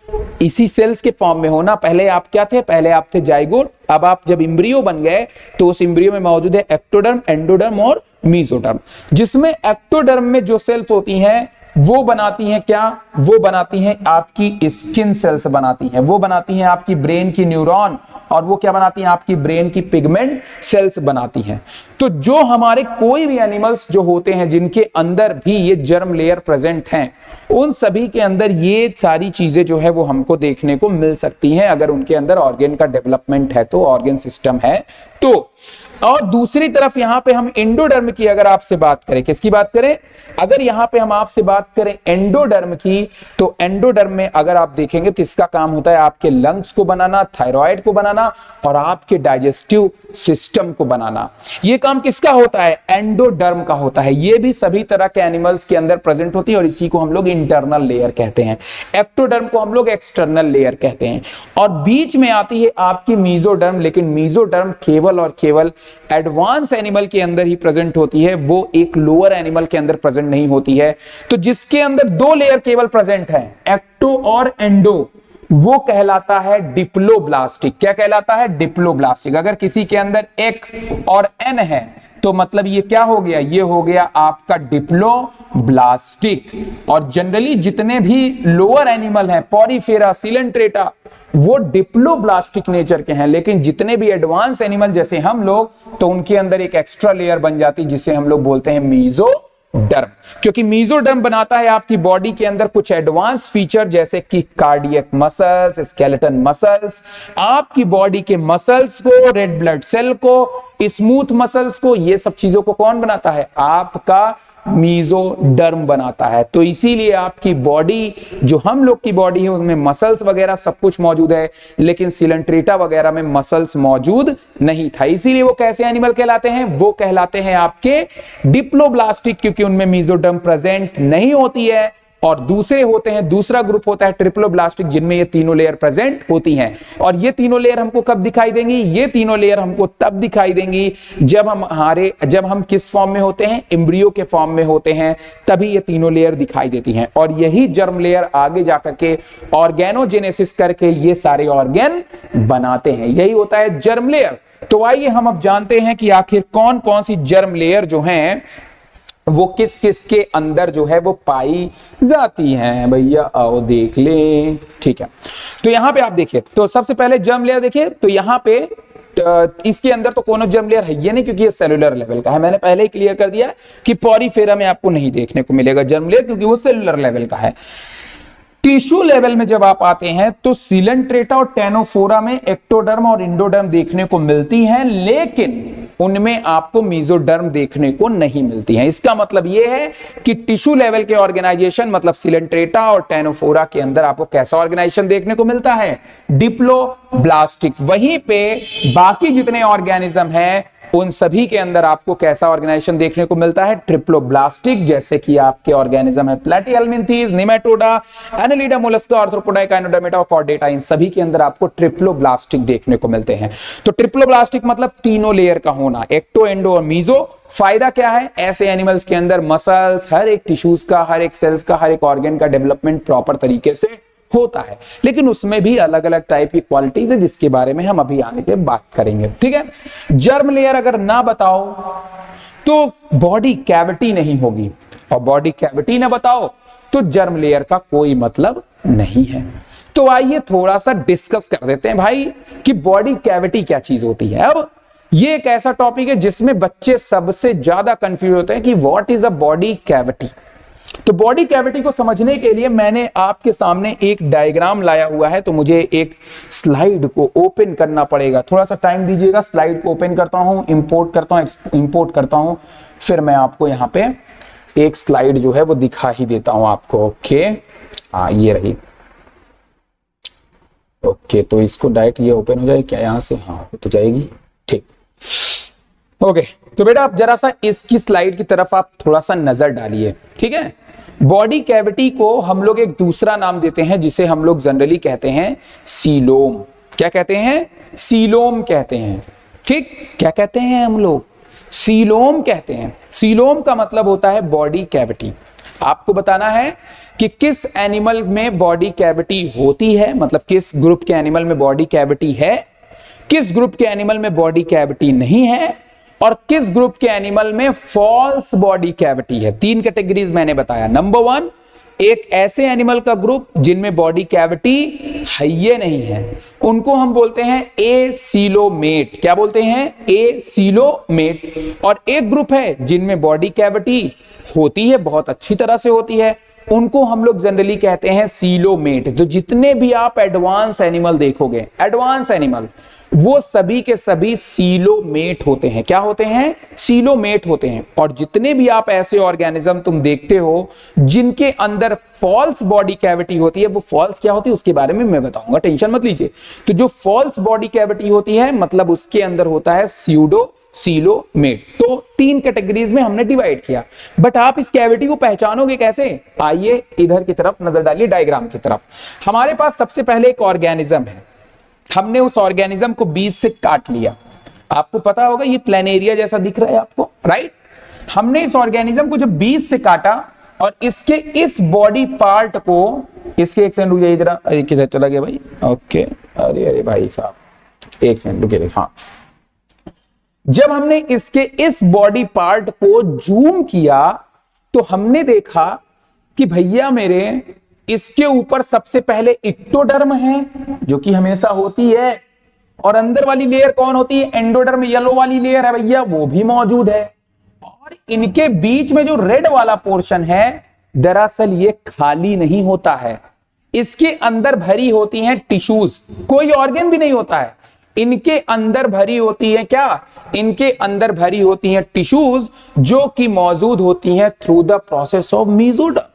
इसी सेल्स के फॉर्म में हो ना। पहले आप क्या थे, पहले आप थे जाइगोट। अब आप जब एम्ब्रियो बन गए तो उस एम्ब्रियो में मौजूद है एक्टोडर्म, एंडोडर्म और मीजोडर्म, जिसमें एक्टोडर्म में जो सेल्स होती हैं वो बनाती हैं क्या, वो बनाती हैं आपकी स्किन सेल्स बनाती हैं, वो बनाती हैं आपकी ब्रेन की न्यूरॉन, और वो क्या बनाती हैं आपकी ब्रेन की पिगमेंट सेल्स बनाती हैं। तो जो हमारे कोई भी एनिमल्स जो होते हैं जिनके अंदर भी ये जर्म लेयर प्रेजेंट हैं, उन सभी के अंदर ये सारी चीजें जो है वो हमको देखने को मिल सकती हैं अगर उनके अंदर ऑर्गन का डेवलपमेंट है, तो ऑर्गन सिस्टम है तो। और दूसरी तरफ यहां पे हम एंडोडर्म की अगर आपसे बात करें, किसकी बात करें, अगर यहां पे हम आपसे बात करें एंडोडर्म की, तो एंडोडर्म में अगर आप देखेंगे तो इसका काम होता है आपके लंग्स को बनाना, थायराइड को बनाना और आपके डाइजेस्टिव सिस्टम को बनाना। ये काम किसका होता है, एंडोडर्म का होता है। ये भी सभी तरह के एनिमल्स के अंदर प्रेजेंट होती है और इसी को हम लोग इंटरनल लेयर कहते हैं। एक्टोडर्म को हम लोग एक्सटर्नल लेयर कहते हैं। और बीच में आती है आपकी मीजोडर्म, लेकिन मीजोडर्म केवल और केवल एडवांस एनिमल के अंदर ही प्रेजेंट होती है, वो एक लोअर एनिमल के अंदर प्रेजेंट नहीं होती है। तो जिसके अंदर दो लेयर केवल प्रेजेंट है, एक्टो और एंडो, वो कहलाता है डिप्लोब्लास्टिक। क्या कहलाता है, डिप्लोब्लास्टिक। अगर किसी के अंदर एक और एन है तो मतलब ये क्या हो गया, ये हो गया आपका डिप्लोब्लास्टिक। और जनरली जितने भी लोअर एनिमल हैं, पॉरीफेरा, सिलेंट्रेटा, वो डिप्लोब्लास्टिक नेचर के हैं। लेकिन जितने भी एडवांस एनिमल जैसे हम लोग, तो उनके अंदर एक एक्स्ट्रा लेयर बन जाती है जिसे हम लोग बोलते हैं मीजोडर्म। क्योंकि मीजोडर्म बनाता है आपकी बॉडी के अंदर कुछ एडवांस फीचर, जैसे कि कार्डियक मसल्स, स्केलेटन मसल्स, आपकी बॉडी के मसल्स को, रेड ब्लड सेल को, स्मूथ मसल्स को, ये सब चीजों को कौन बनाता है, आपका मीजोडर्म बनाता है। तो इसीलिए आपकी बॉडी, जो हम लोग की बॉडी है, उसमें मसल्स वगैरह सब कुछ मौजूद है, लेकिन सिलेंट्रेटा वगैरह में मसल्स मौजूद नहीं था। इसीलिए वो कैसे एनिमल कहलाते हैं, वो कहलाते हैं आपके डिप्लोब्लास्टिक, क्योंकि उनमें मीजोडर्म प्रेजेंट नहीं होती है। और दूसरे होते हैं, दूसरा ग्रुप होता है ट्रिप्लोब्लास्टिक, जिनमें ये तीनों लेयर प्रेजेंट होती हैं। और ये तीनों लेयर हमको कब दिखाई देंगी, ये तीनों लेयर हमको तब दिखाई देंगी जब हम किस फॉर्म में होते हैं, एम्ब्रियो के फॉर्म में होते हैं, तभी ये तीनों लेयर दिखाई देती हैं। और यही जर्म लेयर आगे जाकर के ऑर्गेनोजेनेसिस करके ये सारे ऑर्गेन बनाते हैं, यही होता है जर्म लेयर। तो आइए हम अब जानते हैं कि आखिर कौन कौन सी जर्म लेयर जो हैं वो किस किस के अंदर जो है वो पाई जाती हैं। भैया आओ देख लें, ठीक है। तो यहां पे आप देखिए, तो सबसे पहले जर्म लेयर देखिए, तो यहां पे इसके अंदर तो कोनो जर्म लेयर है ये नहीं, क्योंकि ये सेलुलर लेवल का है। मैंने पहले ही क्लियर कर दिया कि पॉरीफेरा में आपको नहीं देखने को मिलेगा जर्म लेयर, क्योंकि वो सेलुलर लेवल का है। टिश्यू लेवल में जब आप आते हैं तो सिलेंट्रेटा और टेनोफोरा में एक्टोडर्म और इंडोडर्म देखने को मिलती हैं, लेकिन उनमें आपको मीजोडर्म देखने को नहीं मिलती हैं। इसका मतलब यह है कि टिश्यू लेवल के ऑर्गेनाइजेशन, मतलब सिलेंट्रेटा और टेनोफोरा के अंदर आपको कैसा ऑर्गेनाइजेशन देखने को मिलता है, डिप्लोब्लास्टिक। वहीं पे बाकी जितने ऑर्गेनिज्म हैं उन सभी के अंदर आपको कैसा ऑर्गेनाइजेशन देखने को मिलता है, ट्रिप्लोब्लास्टिक। जैसे कि आपके ऑर्गेनिज्म है Platyhelminthes, Nematoda, Annelida, Mollusca, Arthropoda, Echinodermata और कॉर्डेटा, इन सभी के अंदर आपको ट्रिप्लोब्लास्टिक देखने को मिलते हैं। तो ट्रिप्लोब्लास्टिक मतलब तीनों लेयर का होना, एक्टो, एंडो और मीजो। फायदा क्या है, ऐसे एनिमल्स के अंदर मसल्स, हर एक टिश्यूज का, हर एक सेल्स का, हर एक ऑर्गन का डेवलपमेंट प्रॉपर तरीके से होता है, लेकिन उसमें भी अलग अलग टाइप की क्वालिटीज है, जिसके बारे में हम अभी आगे बात करेंगे, ठीक है। जर्म लेयर अगर ना बताओ तो बॉडी कैविटी नहीं होगी, और बॉडी कैविटी ना बताओ तो जर्म लेयर का कोई मतलब नहीं है। तो आइए थोड़ा सा डिस्कस कर देते हैं भाई कि बॉडी कैविटी क्या चीज होती है। अब ये एक ऐसा टॉपिक है जिसमें बच्चे सबसे ज्यादा कंफ्यूज होते हैं कि what is a body cavity. तो बॉडी कैविटी को समझने के लिए मैंने आपके सामने एक डायग्राम लाया हुआ है, तो मुझे एक स्लाइड को ओपन करना पड़ेगा, थोड़ा सा टाइम दीजिएगा। स्लाइड को ओपन करता हूं, इंपोर्ट करता हूं, फिर मैं आपको यहाँ पे एक स्लाइड जो है वो दिखा ही देता हूं आपको। ओके, हाँ ये रही। ओके, तो इसको डायरेक्ट ये ओपन हो जाए क्या यहाँ से, हाँ तो जाएगी, ठीक। ओके, तो बेटा आप जरा सा इसकी स्लाइड की तरफ आप थोड़ा सा नजर डालिए, ठीक है। बॉडी कैविटी को हम लोग एक दूसरा नाम देते हैं, जिसे हम लोग जनरली कहते हैं सीलोम। क्या कहते हैं, सीलोम कहते हैं, ठीक। क्या कहते हैं हम लोग, सीलोम कहते हैं। सीलोम का मतलब होता है बॉडी कैविटी। आपको बताना है कि किस एनिमल में बॉडी कैविटी होती है, मतलब किस ग्रुप के एनिमल में बॉडी कैविटी है, किस ग्रुप के एनिमल में बॉडी कैविटी नहीं है, और किस ग्रुप के एनिमल में फॉल्स बॉडी कैविटी है। 3 कैटेगरीज मैंने बताया। नंबर 1, एक ऐसे एनिमल का ग्रुप जिनमें बॉडी कैविटी है ये नहीं है, उनको हम बोलते हैं एसीलोमेट। क्या बोलते हैं? एसीलोमेट। और एक ग्रुप है जिनमें बॉडी कैविटी होती है, बहुत अच्छी तरह से होती है, उनको हम लोग जनरली कहते हैं सीलोमेट। तो जितने भी आप एडवांस एनिमल देखोगे, एडवांस एनिमल, वो सभी के सभी सीलोमेट होते हैं। क्या होते हैं? सीलोमेट होते हैं। और जितने भी आप ऐसे ऑर्गेनिज्म तुम देखते हो जिनके अंदर फॉल्स बॉडी कैविटी होती है, वो फॉल्स क्या होती है उसके बारे में मैं बताऊंगा, टेंशन मत लीजिए। तो जो फॉल्स बॉडी कैविटी होती है मतलब उसके अंदर होता है स्यूडो सीलोमेट। तो 3 कैटेगरीज में हमने डिवाइड किया। बट आप इस कैविटी को पहचानोगे कैसे? आइए इधर की तरफ नजर डालिए, डायग्राम की तरफ। हमारे पास सबसे पहले एक ऑर्गेनिज्म है, हमने उस ऑर्गेनिज्म को बीच से काट लिया। आपको पता होगा ये प्लेनेरिया जैसा दिख रहा है आपको, राइट? हमने इस ऑर्गेनिज्म को जब बीच से काटा और इसके इस बॉडी पार्ट को, इसके एक सेकंड रुक जाइए जरा, अरे किधर चला गया भाई? ओके, अरे भाई साहब एक सेकंड रुकिए। हाँ, जब हमने इसके इस बॉडी पार्ट को जूम किया तो हमने देखा कि भैया मेरे इसके ऊपर सबसे पहले इक्टोडर्म है जो कि हमेशा होती है, और अंदर वाली लेयर कौन होती है? एंडोडर्म, येलो वाली लेयर है भैया, वो भी मौजूद है। और इनके बीच में जो रेड वाला पोर्शन है दरअसल ये खाली नहीं होता है, इसके अंदर भरी होती हैं टिश्यूज, कोई ऑर्गन भी नहीं होता है। इनके अंदर भरी होती है क्या? इनके अंदर भरी होती हैं टिश्यूज जो कि मौजूद होती हैं through the process of mesoderm.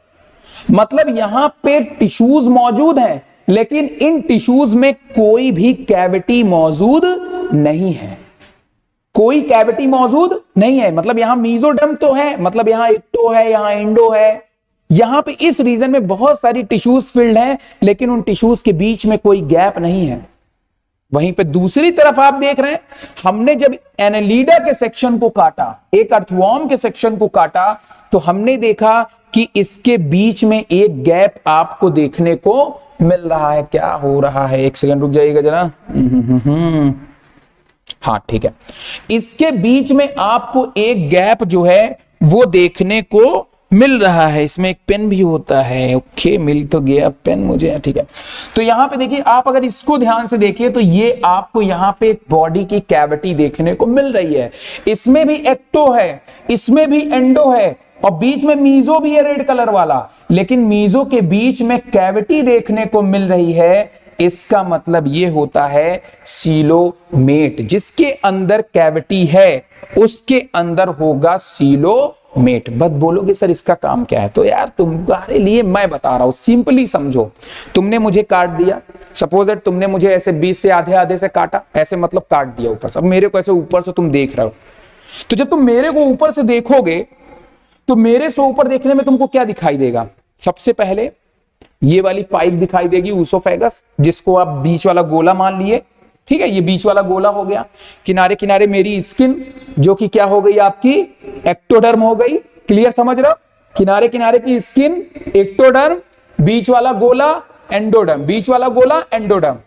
मतलब यहां पे टिश्यूज मौजूद हैं लेकिन इन टिश्यूज में कोई भी कैविटी मौजूद नहीं है, कोई कैविटी मौजूद नहीं है। मतलब यहां मीजोडर्म तो है, मतलब यहां एक्टो है, यहां एंडो है, यहां पे इस रीजन में बहुत सारी टिश्यूज फिल्ड हैं लेकिन उन टिश्यूज के बीच में कोई गैप नहीं है। वहीं पे दूसरी तरफ आप देख रहे हैं, हमने जब एनालिडा के सेक्शन को काटा, एक अर्थवॉर्म के सेक्शन को काटा, तो हमने देखा कि इसके बीच में एक गैप आपको देखने को मिल रहा है। क्या हो रहा है? एक सेकंड रुक जाइएगा जरा। हाँ ठीक है, इसके बीच में आपको एक गैप जो है वो देखने को मिल रहा है। इसमें एक पेन भी होता है। ओके, मिल तो गया पेन मुझे, ठीक है। तो यहां पे देखिए, आप अगर इसको ध्यान से देखिए तो ये आपको यहां पे एक बॉडी की कैविटी देखने को मिल रही है। इसमें भी एक्टो है, इसमें भी एंडो है और बीच में मीजो भी है रेड कलर वाला, लेकिन मीजो के बीच में कैविटी देखने को मिल रही है। इसका मतलब ये होता है सीलोमेट। जिसके अंदर कैविटी है उसके अंदर होगा सीलोमेट। बस बोलोगे सर इसका काम क्या है? तो यार तुम्हारे लिए मैं बता रहा हूं, सिंपली समझो। तुमने मुझे काट दिया, सपोज दैट तुमने मुझे ऐसे बीच से आधे आधे से काटा, ऐसे मतलब काट दिया ऊपर से। अब मेरे को ऐसे ऊपर से तुम देख रहे हो, तो जब तुम मेरे को ऊपर से देखोगे तो मेरे से ऊपर देखने में तुमको क्या दिखाई देगा? सबसे पहले ये वाली पाइप दिखाई देगी, ऊसोफेगस, जिसको आप बीच वाला गोला मान लिए, ठीक है। ये बीच वाला गोला हो गया। किनारे किनारे मेरी स्किन जो कि क्या हो गई आपकी? एक्टोडर्म हो गई। क्लियर समझ रहे हो? किनारे किनारे की स्किन एक्टोडर्म, बीच वाला गोला एंडोडर्म, बीच वाला गोला एंडोडर्म,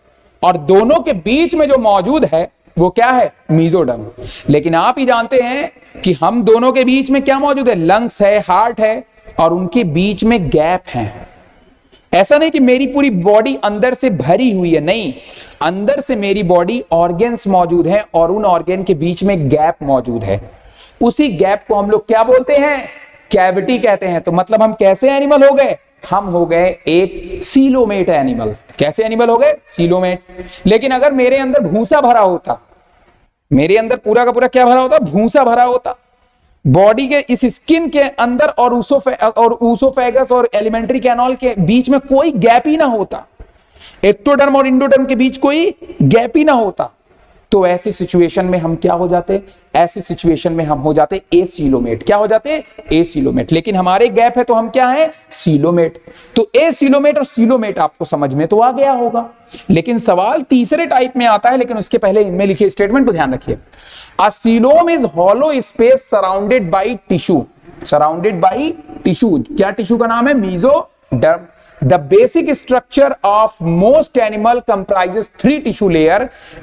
और दोनों के बीच में जो मौजूद है वो क्या है? मीजोडर्म। लेकिन आप ही जानते हैं कि हम दोनों के बीच में क्या मौजूद है? लंग्स है, हार्ट है, और उनके बीच में गैप है। ऐसा नहीं कि मेरी पूरी बॉडी अंदर से भरी हुई है, नहीं, अंदर से मेरी बॉडी ऑर्गन्स मौजूद हैं और उन ऑर्गन के बीच में गैप मौजूद है। उसी गैप को हम लोग क्या बोलते हैं? कैविटी कहते हैं। तो मतलब हम कैसे एनिमल हो गए? हम हो गए एक सीलोमेट एनिमल। कैसे एनिमल हो गए? सीलोमेट। लेकिन अगर मेरे अंदर भूसा भरा होता, मेरे अंदर पूरा का पूरा क्या भरा होता? भूसा भरा होता, बॉडी के इस स्किन के अंदर और ऊसोफेगस और एलिमेंट्री कैनाल के बीच में कोई गैप ही ना होता, एक्टोडर्म और इंडोडर्म के बीच कोई गैप ही ना होता, तो ऐसी सिचुएशन में हम क्या हो जाते? ऐसी सिचुएशन में हम हो जाते एसीलोमेट। क्या हो जाते? एसीलोमेट। लेकिन हमारे गैप है तो हम क्या है? सीलोमेट। तो एसीलोमेट और सीलोमेट आपको समझ में तो आ गया होगा। लेकिन सवाल तीसरे टाइप में आता है, लेकिन उसके पहले इनमें लिखे स्टेटमेंट को ध्यान रखिए। A coelom is hollow space surrounded by tissue. Surrounded by tissue. क्या टिश्यू का नाम है? Mesoderm. The basic structure of most animal comprises 3 tissue layer: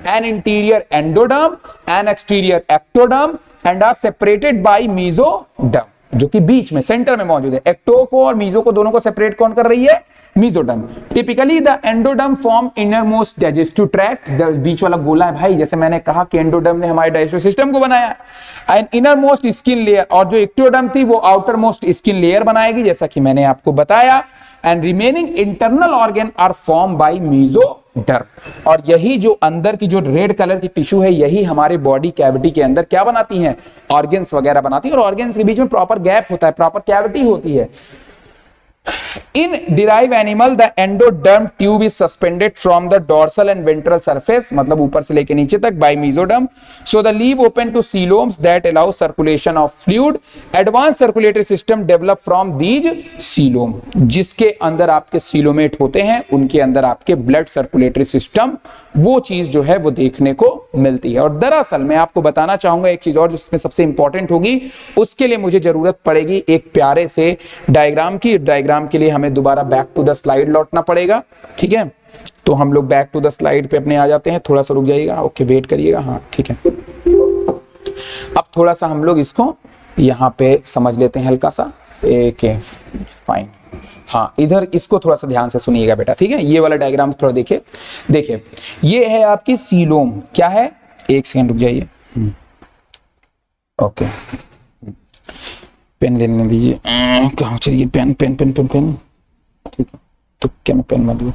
an interior endoderm, an exterior ectoderm, and are separated by mesoderm, जो कि बीच में centre में मौजूद है। एक्टो को और मीजो को दोनों को सेपरेट कौन कर रही है? Mesoderm. Typically the endoderm form innermost digestive tract, बीच वाला गोला है भाई, जैसे मैंने कहा कि एंडोडर्म ने हमारे डाइजेस्टिव सिस्टम को बनाया, and inner most skin layer, और जो एक्टोडर्म थी वो आउटर मोस्ट स्किन लेयर बनाएगी, जैसा कि मैंने आपको बताया। And remaining internal organ are form by mesoderm, और यही जो अंदर की जो रेड कलर की टिश्यू है, यही हमारे बॉडी कैविटी के अंदर क्या बनाती हैं? ऑर्गन्स वगैरह बनाती है, और ऑर्गन्स के बीच में प्रॉपर गैप होता है, प्रॉपर कैविटी होती है। In derived animal, the endoderm tube is suspended from the dorsal and ventral surface, मतलब ऊपर से लेके नीचे तक, by mesoderm. So the leaf open to coeloms that allow circulation of fluid. Advanced circulatory system develop from these coelom. जिसके अंदर आपके coelomate होते हैं, उनके अंदर आपके ब्लड सर्कुलेटरी सिस्टम, वो चीज जो है वो देखने को मिलती है। और दरअसल मैं आपको बताना चाहूंगा एक चीज और जिसमें सबसे इंपॉर्टेंट होगी, उसके लिए मुझे जरूरत पड़ेगी एक प्यारे से डायग्राम की। डायग्राम के लिए हमें दोबारा बैक टू द स्लाइड लौटना पड़ेगा, ठीक है? तो हम लोग बैक टू द स्लाइड पे अपने आ जाते हैं। थोड़ा सा रुक जाइएगा, ओके, वेट करिएगा, हाँ ठीक है। अब थोड़ा सा हम लोग इसको यहाँ पे समझ लेते हैं हल्का सा, एक फाइन। हाँ, इधर इसको थोड़ा सा ध्यान से सुनिएगा बेटा, ठीक है? ये वाला डायग्राम थोड़ा देखिए। देखिए, ये है आपकी सीलोम, क्या है? एक सेकंड रुक जाइए, ओके, पेन लेने दीजिए। कहाँ चलिए? Pen pen pen pen pen, ठीक है? तो क्या मैं पेन मत लूँ,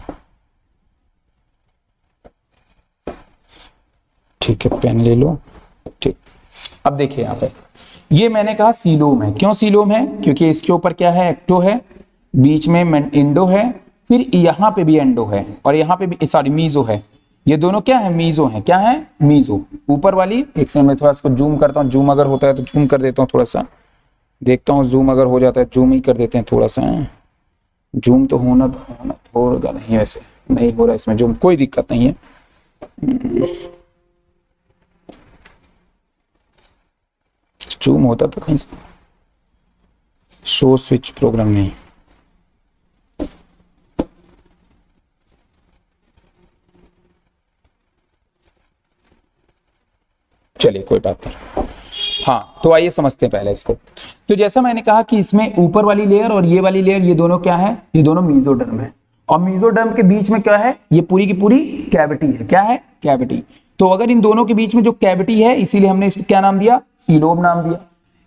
ठीक है, पेन ले लो, ठीक। अब देखिए यहाँ पे, ये मैंने कहा सीलोम है। क्यों सीलोम है? क्योंकि इसके ऊपर क्या है? एक्टो है, बीच में इंडो है, फिर यहाँ पे भी एंडो है, और यहाँ पे भी सॉरी मीजो है। ये दोनों क्या है? मीजो है। क्या है? मीजो। ऊपर वाली, एक सेकंड में थोड़ा इसको जूम करता हूँ, जूम अगर होता है तो जूम कर देता हूँ थोड़ा सा, देखता हूँ जूम अगर हो जाता है, जूम ही कर देते हैं थोड़ा सा। जूम तो होना होगा नहीं, वैसे नहीं हो रहा इसमें जूम, कोई दिक्कत नहीं है। जूम होता तो कहीं से, शो स्विच प्रोग्राम नहीं, चलिए कोई बात नहीं। हाँ, तो आइए समझते हैं पहले इसको। तो जैसा मैंने कहा कि इसमें ऊपर वाली लेयर और ये वाली लेयर, ये दोनों क्या है? ये दोनों मेसोडर्म है, और मेसोडर्म के बीच में क्या है? ये पूरी की पूरी कैविटी है। क्या है? कैविटी। तो अगर इन दोनों के बीच में जो कैविटी है, इसीलिए हमने इसको क्या नाम दिया? सीलोम नाम दिया।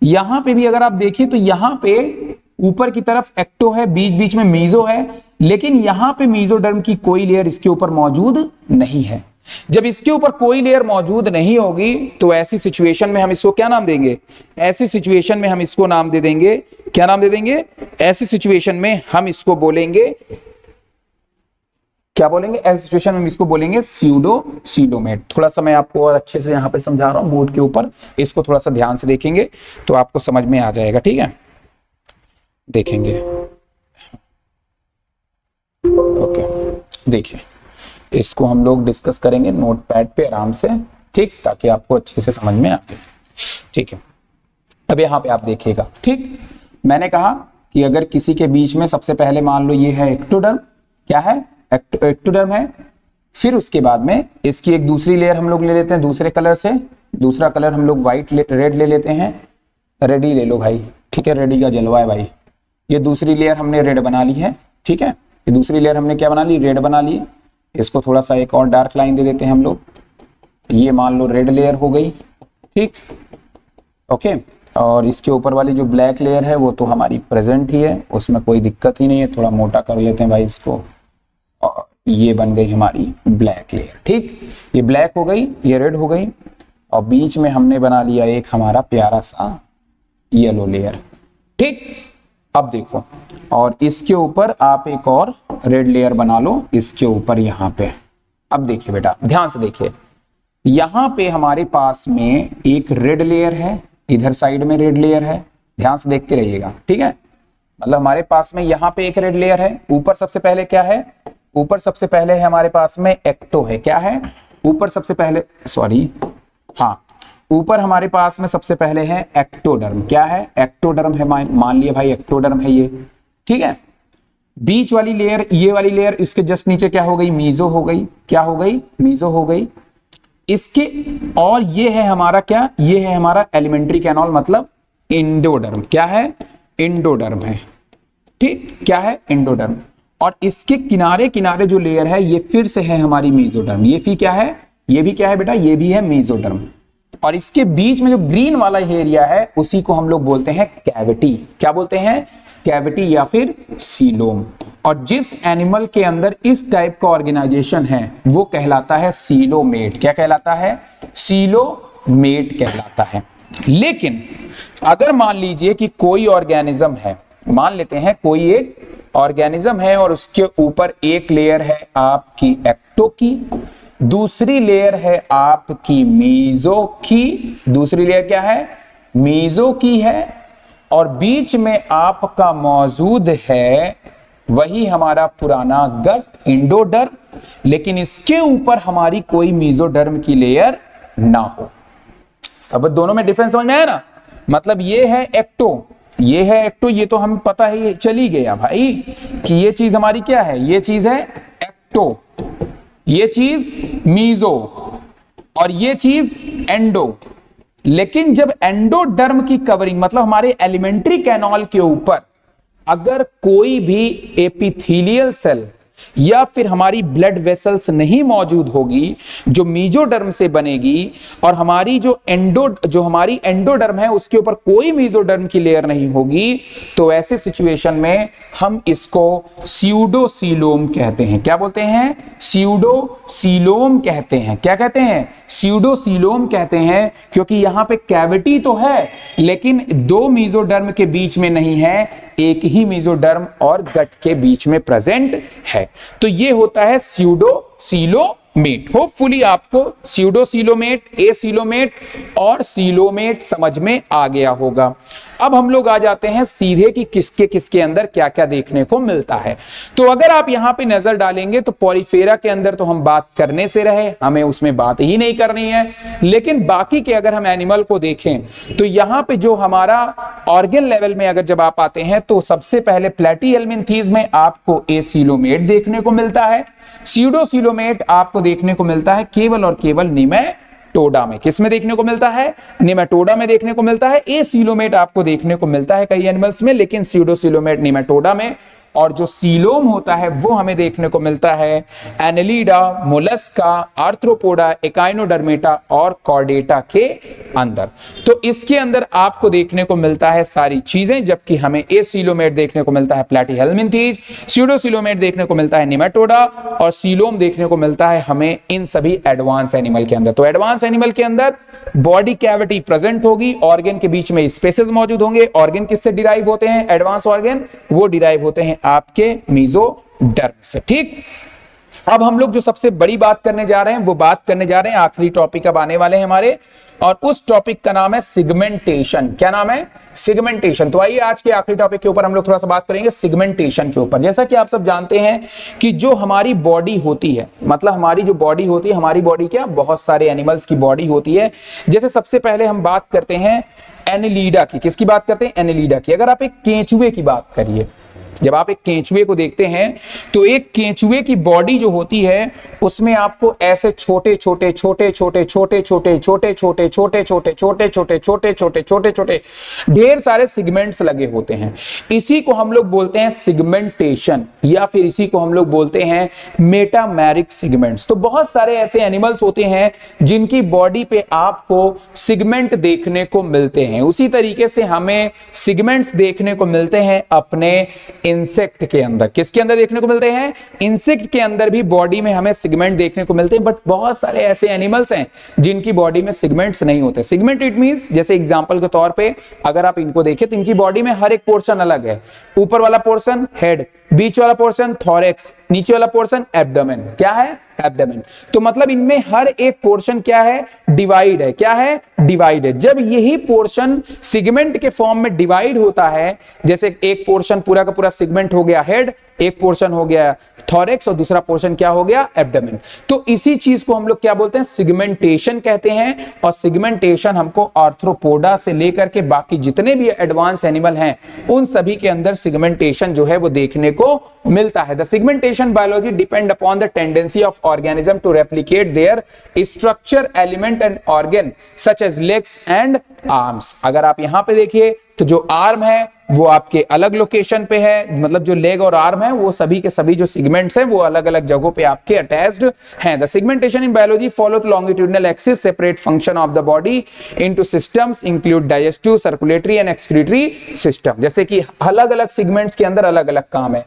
यहाँ पे भी अगर आप देखिए तो यहाँ पे ऊपर की तरफ एक्टो है, बीच बीच में मेसो है, लेकिन यहाँ पे मेसोडर्म की कोई लेयर इसके ऊपर मौजूद नहीं है। जब इसके ऊपर कोई लेयर मौजूद नहीं होगी तो ऐसी सिचुएशन में हम इसको क्या नाम देंगे? ऐसी सिचुएशन में हम इसको नाम दे देंगे, क्या नाम दे देंगे? ऐसी सिचुएशन में हम इसको बोलेंगे, क्या बोलेंगे? ऐसी सिचुएशन में हम इसको बोलेंगे स्यूडोसीलोमेट। थोड़ा सा मैं आपको और अच्छे से यहाँ पे समझा रहा हूँ बोर्ड के ऊपर, इसको थोड़ा सा ध्यान से देखेंगे तो आपको समझ में आ जाएगा, ठीक है? देखेंगे, ओके, देखिए इसको हम लोग डिस्कस करेंगे नोटपैड पे आराम से, ठीक, ताकि आपको अच्छे से समझ में आ जाए, ठीक है? अब यहाँ पे आप देखिएगा, ठीक, मैंने कहा कि अगर किसी के बीच में सबसे पहले मान लो ये है एक्टोडर्म, क्या है? एक्टोडर्म है, फिर उसके बाद में इसकी एक दूसरी लेयर हम लोग ले लेते हैं दूसरे कलर से, दूसरा कलर हम लोग व्हाइट रेड ले लेते हैं, रेड ही ले लो भाई, ठीक है? रेडी का जलवा है भाई। ये दूसरी लेयर हमने रेड बना ली है, ठीक है? ये दूसरी लेयर हमने क्या बना ली? रेड बना ली। इसको थोड़ा सा एक और डार्क लाइन दे देते हैं हम लोग, ये मान लो रेड लेयर हो गई, ठीक, ओके। और इसके ऊपर वाली जो ब्लैक लेयर है वो तो हमारी प्रेजेंट ही है, उसमें कोई दिक्कत ही नहीं है। थोड़ा मोटा कर लेते हैं भाई इसको, और ये बन गई हमारी ब्लैक लेयर, ठीक। ये ब्लैक हो गई, ये रेड हो गई, और बीच में हमने बना लिया एक हमारा प्यारा सा येलो लेयर, ठीक। अब देखो, और इसके ऊपर आप एक और रेड लेयर बना लो इसके ऊपर यहाँ पे। अब देखिए बेटा, ध्यान से देखिए, यहाँ पे हमारे पास में एक रेड लेयर है, इधर साइड में रेड लेयर है, ध्यान से देखते रहिएगा, ठीक है? मतलब हमारे पास में यहाँ पे एक रेड लेयर है, ऊपर सबसे पहले क्या है? ऊपर सबसे पहले है हमारे पास में एक्टो है, क्या है? ऊपर सबसे पहले, सॉरी, हाँ, ऊपर हमारे पास में सबसे पहले है एक्टोडर्म, क्या है? एक्टोडर्म है, मान लिया भाई एक्टोडर्म है ये, ठीक है। बीच वाली लेयर, ये वाली लेयर, इसके जस्ट नीचे क्या हो गई? मीजो हो गई, क्या हो गई? मीजो हो गई। इसके और ये है हमारा क्या, ये है हमारा एलिमेंट्री कैनॉल मतलब एंडोडर्म। क्या है? एंडोडर्म है। ठीक, क्या है? एंडोडर्म। और इसके किनारे किनारे जो लेयर है ये फिर से है हमारी मेसोडर्म। ये फिर क्या है? ये भी क्या है बेटा? ये भी है मेसोडर्म। और इसके बीच में जो ग्रीन वाला एरिया है उसी को हम लोग बोलते हैं कैविटी। क्या बोलते हैं? कैविटी या फिर सीलोम। और जिस एनिमल के अंदर इस टाइप का ऑर्गेनाइजेशन है वो कहलाता है सीलोमेट। क्या कहलाता है? सीलोमेट कहलाता है। लेकिन अगर मान लीजिए कि कोई ऑर्गेनिज्म है, मान लेते हैं कोई एक ऑर्गेनिज्म है और उसके ऊपर एक लेयर है आपकी एक्टो की, दूसरी लेयर है आपकी मीजो की, दूसरी लेयर क्या है? मीजो की है, और बीच में आपका मौजूद है वही हमारा पुराना गट एंडोडर्म, लेकिन इसके ऊपर हमारी कोई मीजोडर्म की लेयर ना हो। सब दोनों में डिफरेंस समझ में आया ना? मतलब ये है एक्टो, ये है एक्टो, ये तो हम पता है, ये चली गया भाई कि ये चीज हमारी क्या है? ये चीज है एक्टो, ये चीज मीजो और ये चीज एंडो। लेकिन जब एंडोडर्म की कवरिंग मतलब हमारे एलिमेंट्री कैनॉल के ऊपर अगर कोई भी एपिथेलियल सेल या फिर हमारी ब्लड वेसल्स नहीं मौजूद होगी जो मीजोडर्म से बनेगी, और हमारी जो हमारी एंडोडर्म है उसके ऊपर कोई मीजोडर्म की लेयर नहीं होगी, तो ऐसे सिचुएशन में हम इसको स्यूडोसीलोम कहते हैं। क्या बोलते हैं? स्यूडोसीलोम कहते हैं। क्या कहते हैं? स्यूडोसीलोम कहते हैं, क्योंकि यहां पे कैविटी तो है लेकिन दो मीजोडर्म के बीच में नहीं है, एक ही मीजोडर्म और गट के बीच में प्रेजेंट है। तो ये होता है स्यूडोसीलोमेट। होपफुली आपको स्यूडोसीलोमेट, एसीलोमेट और सीलोमेट समझ में आ गया होगा। अब हम लोग आ जाते हैं सीधे कि किसके किसके अंदर क्या क्या देखने को मिलता है। तो अगर आप यहां पे नजर डालेंगे तो पॉलीफेरा के अंदर तो हम बात करने से रहे, हमें उसमें बात ही नहीं करनी है। लेकिन बाकी के अगर हम एनिमल को देखें तो यहां पे जो हमारा ऑर्गन लेवल में अगर जब आप आते हैं तो सबसे पहले प्लैटीहेल्मिन्थीज में आपको एसीलोमेट देखने को मिलता है। स्यूडोसीलोमेट आपको देखने को मिलता है केवल और केवल निमेटोडा में। किस में देखने को मिलता है? निमेटोडा में देखने को मिलता है। एसीलोमेट आपको देखने को मिलता है कई एनिमल्स में, लेकिन स्यूडोसीलोमेट निमेटोडा में। और जो सीलोम होता है वो हमें देखने को मिलता है एनेलिडा, मोलस्का, आर्थ्रोपोडा, एकाइनोडर्मेटा और कॉर्डेटा के अंदर। तो इसके अंदर आपको देखने को मिलता है सारी चीजें, जबकि हमें एसीलोमेट देखने को मिलता है प्लैटीहेल्मिन्थीज, स्यूडोसीलोमेट देखने को मिलता है निमेटोडा और सीलोम देखने को मिलता है हमें इन सभी एडवांस एनिमल के अंदर। तो एडवांस एनिमल के अंदर बॉडी कैविटी प्रेजेंट होगी, ऑर्गन के बीच में स्पेसेस मौजूद होंगे। ऑर्गन किससे डिराइव होते हैं? एडवांस ऑर्गन वो डिराइव होते हैं आपके मीजोडर्म से। ठीक, अब हम लोग जो सबसे बड़ी बात करने जा रहे हैं वो बात करने जा रहे हैं, आखिरी टॉपिक अब आने वाले हैं हमारे, और उस टॉपिक का नाम है सिगमेंटेशन। क्या नाम है? सिगमेंटेशन। तो आइए आज के आखिरी टॉपिक के ऊपर हम लोग थोड़ा सा बात करेंगे सिगमेंटेशन के ऊपर। जैसा कि आप सब जानते हैं कि जो हमारी बॉडी होती है, मतलब हमारी जो बॉडी होती है, हमारी बॉडी क्या बहुत सारे एनिमल्स की बॉडी होती है। जैसे सबसे पहले हम बात करते हैं एनेलिडा की। किसकी बात करते हैं? एनेलिडा की। अगर आप एक केंचुए की बात करिए, जब आप एक केंचुए को देखते हैं तो एक केंचुए की बॉडी जो होती है उसमें आपको ऐसे छोटे छोटे छोटे छोटे छोटे छोटे छोटे छोटे छोटे छोटे छोटे छोटे छोटे छोटे छोटे छोटे ढेर सारे सिगमेंट्स लगे होते हैं। इसी को हम लोग बोलते हैं सिगमेंटेशन, या फिर इसी को हम लोग बोलते हैं मेटामेरिक सिगमेंट्स। तो बहुत सारे ऐसे एनिमल्स होते हैं जिनकी बॉडी पे आपको सिगमेंट देखने को मिलते हैं। उसी तरीके से हमें सिगमेंट्स देखने को मिलते हैं अपने इंसेक्ट के अंदर। किसके अंदर देखने को मिलते हैं? इंसेक्ट के अंदर भी बॉडी में हमें सिगमेंट देखने को मिलते हैं। बट बहुत सारे ऐसे एनिमल्स हैं जिनकी बॉडी में सिगमेंट्स नहीं होते। सिगमेंट इट मींस, जैसे एग्जांपल के तौर पे अगर आप इनको देखें तो इनकी बॉडी में हर एक पोर्शन अलग है। ऊपर वाला पोर्शन हेड, बीच वाला पोर्शन थोरैक्स, नीचे वाला पोर्शन एब्डोमेन। क्या है? एब्डोमेन। तो मतलब इनमें हर एक पोर्शन क्या है? डिवाइड है। क्या है? डिवाइड है। जब यही पोर्शन सिगमेंट के फॉर्म में डिवाइड होता है, जैसे एक पोर्शन पूरा का पूरा सिगमेंट हो गया हेड, एक पोर्शन हो गया थोरैक्स और दूसरा पोर्शन क्या हो गया? एब्डोमेन। तो इसी चीज को हम लोग क्या बोलते हैं? सिगमेंटेशन कहते हैं। और सिगमेंटेशन हमको आर्थ्रोपोडा से लेकर के बाकी जितने भी एडवांस एनिमल हैं उन सभी के अंदर सिगमेंटेशन जो है वो देखने को मिलता है। The segmentation segmentation biology depend upon the tendency of organism to replicate their structure, element and organ such as legs and arms। अगर आप यहां पे देखिए तो जो आर्म है वो आपके अलग लोकेशन पे है, मतलब जो लेग और आर्म है वो सभी के सभी जो सेगमेंट्स हैं वो अलग अलग जगहों पे आपके अटैच्ड हैं। The segmentation in biology follow the longitudinal axis separate function of the body into systems include digestive, circulatory and excretory system. जैसे कि अलग अलग सेगमेंट्स के अंदर अलग अलग काम है।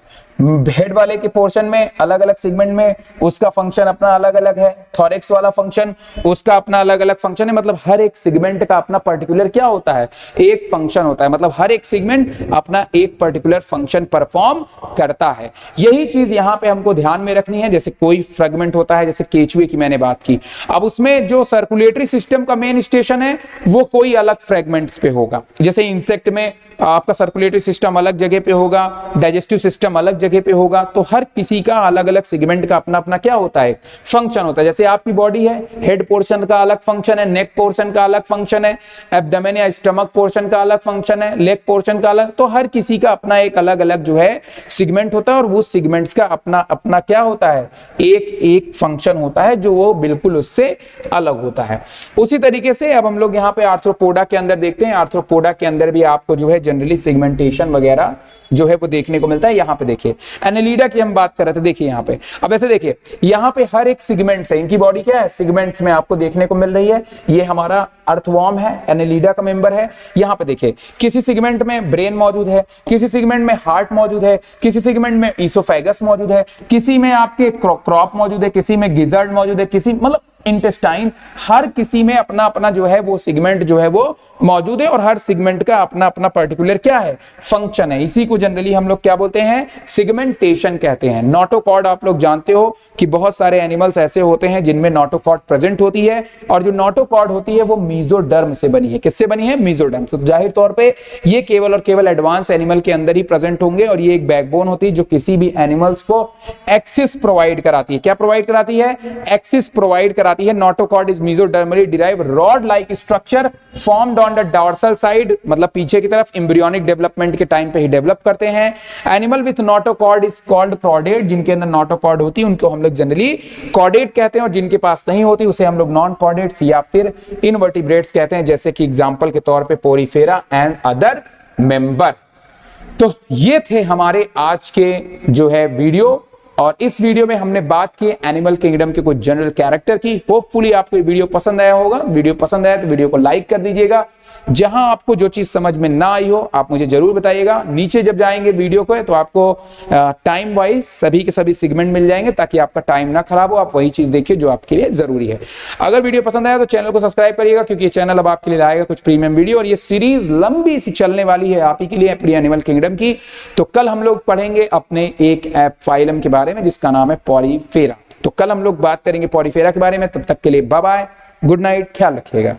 हेड वाले के पोर्शन में अलग अलग सेगमेंट में उसका फंक्शन अपना अलग अलग है, थोरेक्स वाला फंक्शन उसका अपना अलग अलग फंक्शन है। मतलब हर एक सेगमेंट का अपना पर्टिकुलर क्या होता है, एक फंक्शन होता है। मतलब हर एक सेगमेंट अपना एक पर्टिकुलर फंक्शन परफॉर्म करता है। यही चीज यहां पे हमको ध्यान में रखनी है। जैसे कोई फ्रेगमेंट होता है, जैसे केचुए की मैंने बात की, अब उसमें जो सर्कुलेटरी सिस्टम का मेन स्टेशन है वो कोई अलग फ्रेगमेंट्स पे होगा। जैसे इंसेक्ट में आपका सर्कुलेटरी सिस्टम अलग जगह पे होगा, डाइजेस्टिव सिस्टम अलग जगह पे होगा। तो हर किसी का अलग अलग सेगमेंट का अपना अपना क्या होता है, फंक्शन होता है। जैसे आपकी बॉडी है, हेड पोर्शन का अलग फंक्शन है, नेक पोर्शन का अलग फंक्शन है, एब्डोमेन या स्टमक पोर्शन का अलग फंक्शन है, लेग पोर्शन का अलग। तो हर किसी का अपना एक अलग अलग जो है सेगमेंट होता है और वो सेगमेंट्स का अपना अपना क्या होता है, एक एक फंक्शन होता है जो वो बिल्कुल उससे अलग होता है। उसी तरीके से अब हम लोग यहाँ पे आर्थ्रोपोडा के अंदर देखते हैं। आर्थ्रोपोडा के अंदर भी आपको जो है जनरली सेगमेंटेशन वगैरह जो है वो देखने को मिलता है। यहाँ पे देखिए एनेलिडा की हम बात कर रहे थे, देखिए यहाँ पे, अब ऐसे देखिए यहाँ पे हर एक सेगमेंट्स है, इनकी बॉडी क्या है, सेगमेंट्स में आपको देखने को मिल रही है। ये हमारा अर्थवॉर्म है, एनेलिडा का मेंबर है। यहाँ पे देखिए किसी सेगमेंट में ब्रेन मौजूद है, किसी सेगमेंट में हार्ट मौजूद है, किसी सेगमेंट में ईसोफेगस मौजूद है, किसी में आपके क्रॉप मौजूद है, किसी में गिजर्ड मौजूद है, किसी मतलब इंटेस्टाइन, हर किसी में अपना अपना जो है वो सेगमेंट जो है वो मौजूद है और हर सेगमेंट का अपना अपना पर्टिकुलर क्या है, फंक्शन है। इसी को जनरली हम लोग क्या बोलते हैं, सेगमेंटेशन कहते हैं। नोटोकॉर्ड आप लोग जानते हो कि बहुत सारे एनिमल्स ऐसे होते हैं जिनमें नोटोकॉर्ड प्रेजेंट होती है और जो नोटोकॉर्ड होती है वो मेसोडर्म से बनी है। किससे बनी है, मेसोडर्म से। तो जाहिर तौर पे ये केवल और केवल एडवांस एनिमल के अंदर ही प्रेजेंट होंगे और ये एक बैकबोन होती है जो किसी भी एनिमल्स को एक्सिस प्रोवाइड कराती है। क्या प्रोवाइड कराती है, एक्सिस प्रोवाइड कराती है। Notochord is मेसोडर्मली derive rod like structure formed on the dorsal side, मतलब पीछे की तरफ एम्ब्रियोनिक डेवलपमेंट के टाइम पे ही डेवलप करते हैं। Animal with notochord is called chordate, जिनके अंदर नोटोकॉर्ड होती है उनको हम लोग जनरली कॉर्डेट कहते हैं और जिनके पास नहीं होती उसे हम लोग नॉन कॉर्डेट्स या फिर इनवर्टिब्रेट्स कहते हैं, जैसे कि एग्जांपल के तौर पे पोरीफेरा एंड अदर मेंबर। तो ये थे हमारे आज के जो है वीडियो और इस वीडियो में हमने बात की एनिमल किंगडम के कुछ जनरल कैरेक्टर की। होपफुली आपको ये वीडियो पसंद आया होगा। वीडियो पसंद आया तो वीडियो को लाइक कर दीजिएगा। जहां आपको जो चीज समझ में ना आई हो आप मुझे जरूर बताइएगा। नीचे जब जाएंगे वीडियो को तो आपको टाइम वाइज सभी के सभी सेगमेंट मिल जाएंगे ताकि आपका टाइम ना खराब हो, आप वही चीज देखिए जो आपके लिए जरूरी है। अगर वीडियो पसंद आया तो चैनल को सब्सक्राइब करिएगा क्योंकि ये चैनल अब आपके लिए लाएगा कुछ प्रीमियम वीडियो और ये सीरीज लंबी सी चलने वाली है आप ही के लिए, प्री एनिमल किंगडम की। तो कल हम लोग पढ़ेंगे अपने एक ऐप फाइलम के बारे में जिसका नाम है पोरीफेरा। तो कल हम लोग बात करेंगे पोरीफेरा के बारे में। तब तक के लिए बाय बाय, गुड नाइट, ख्याल रखिएगा।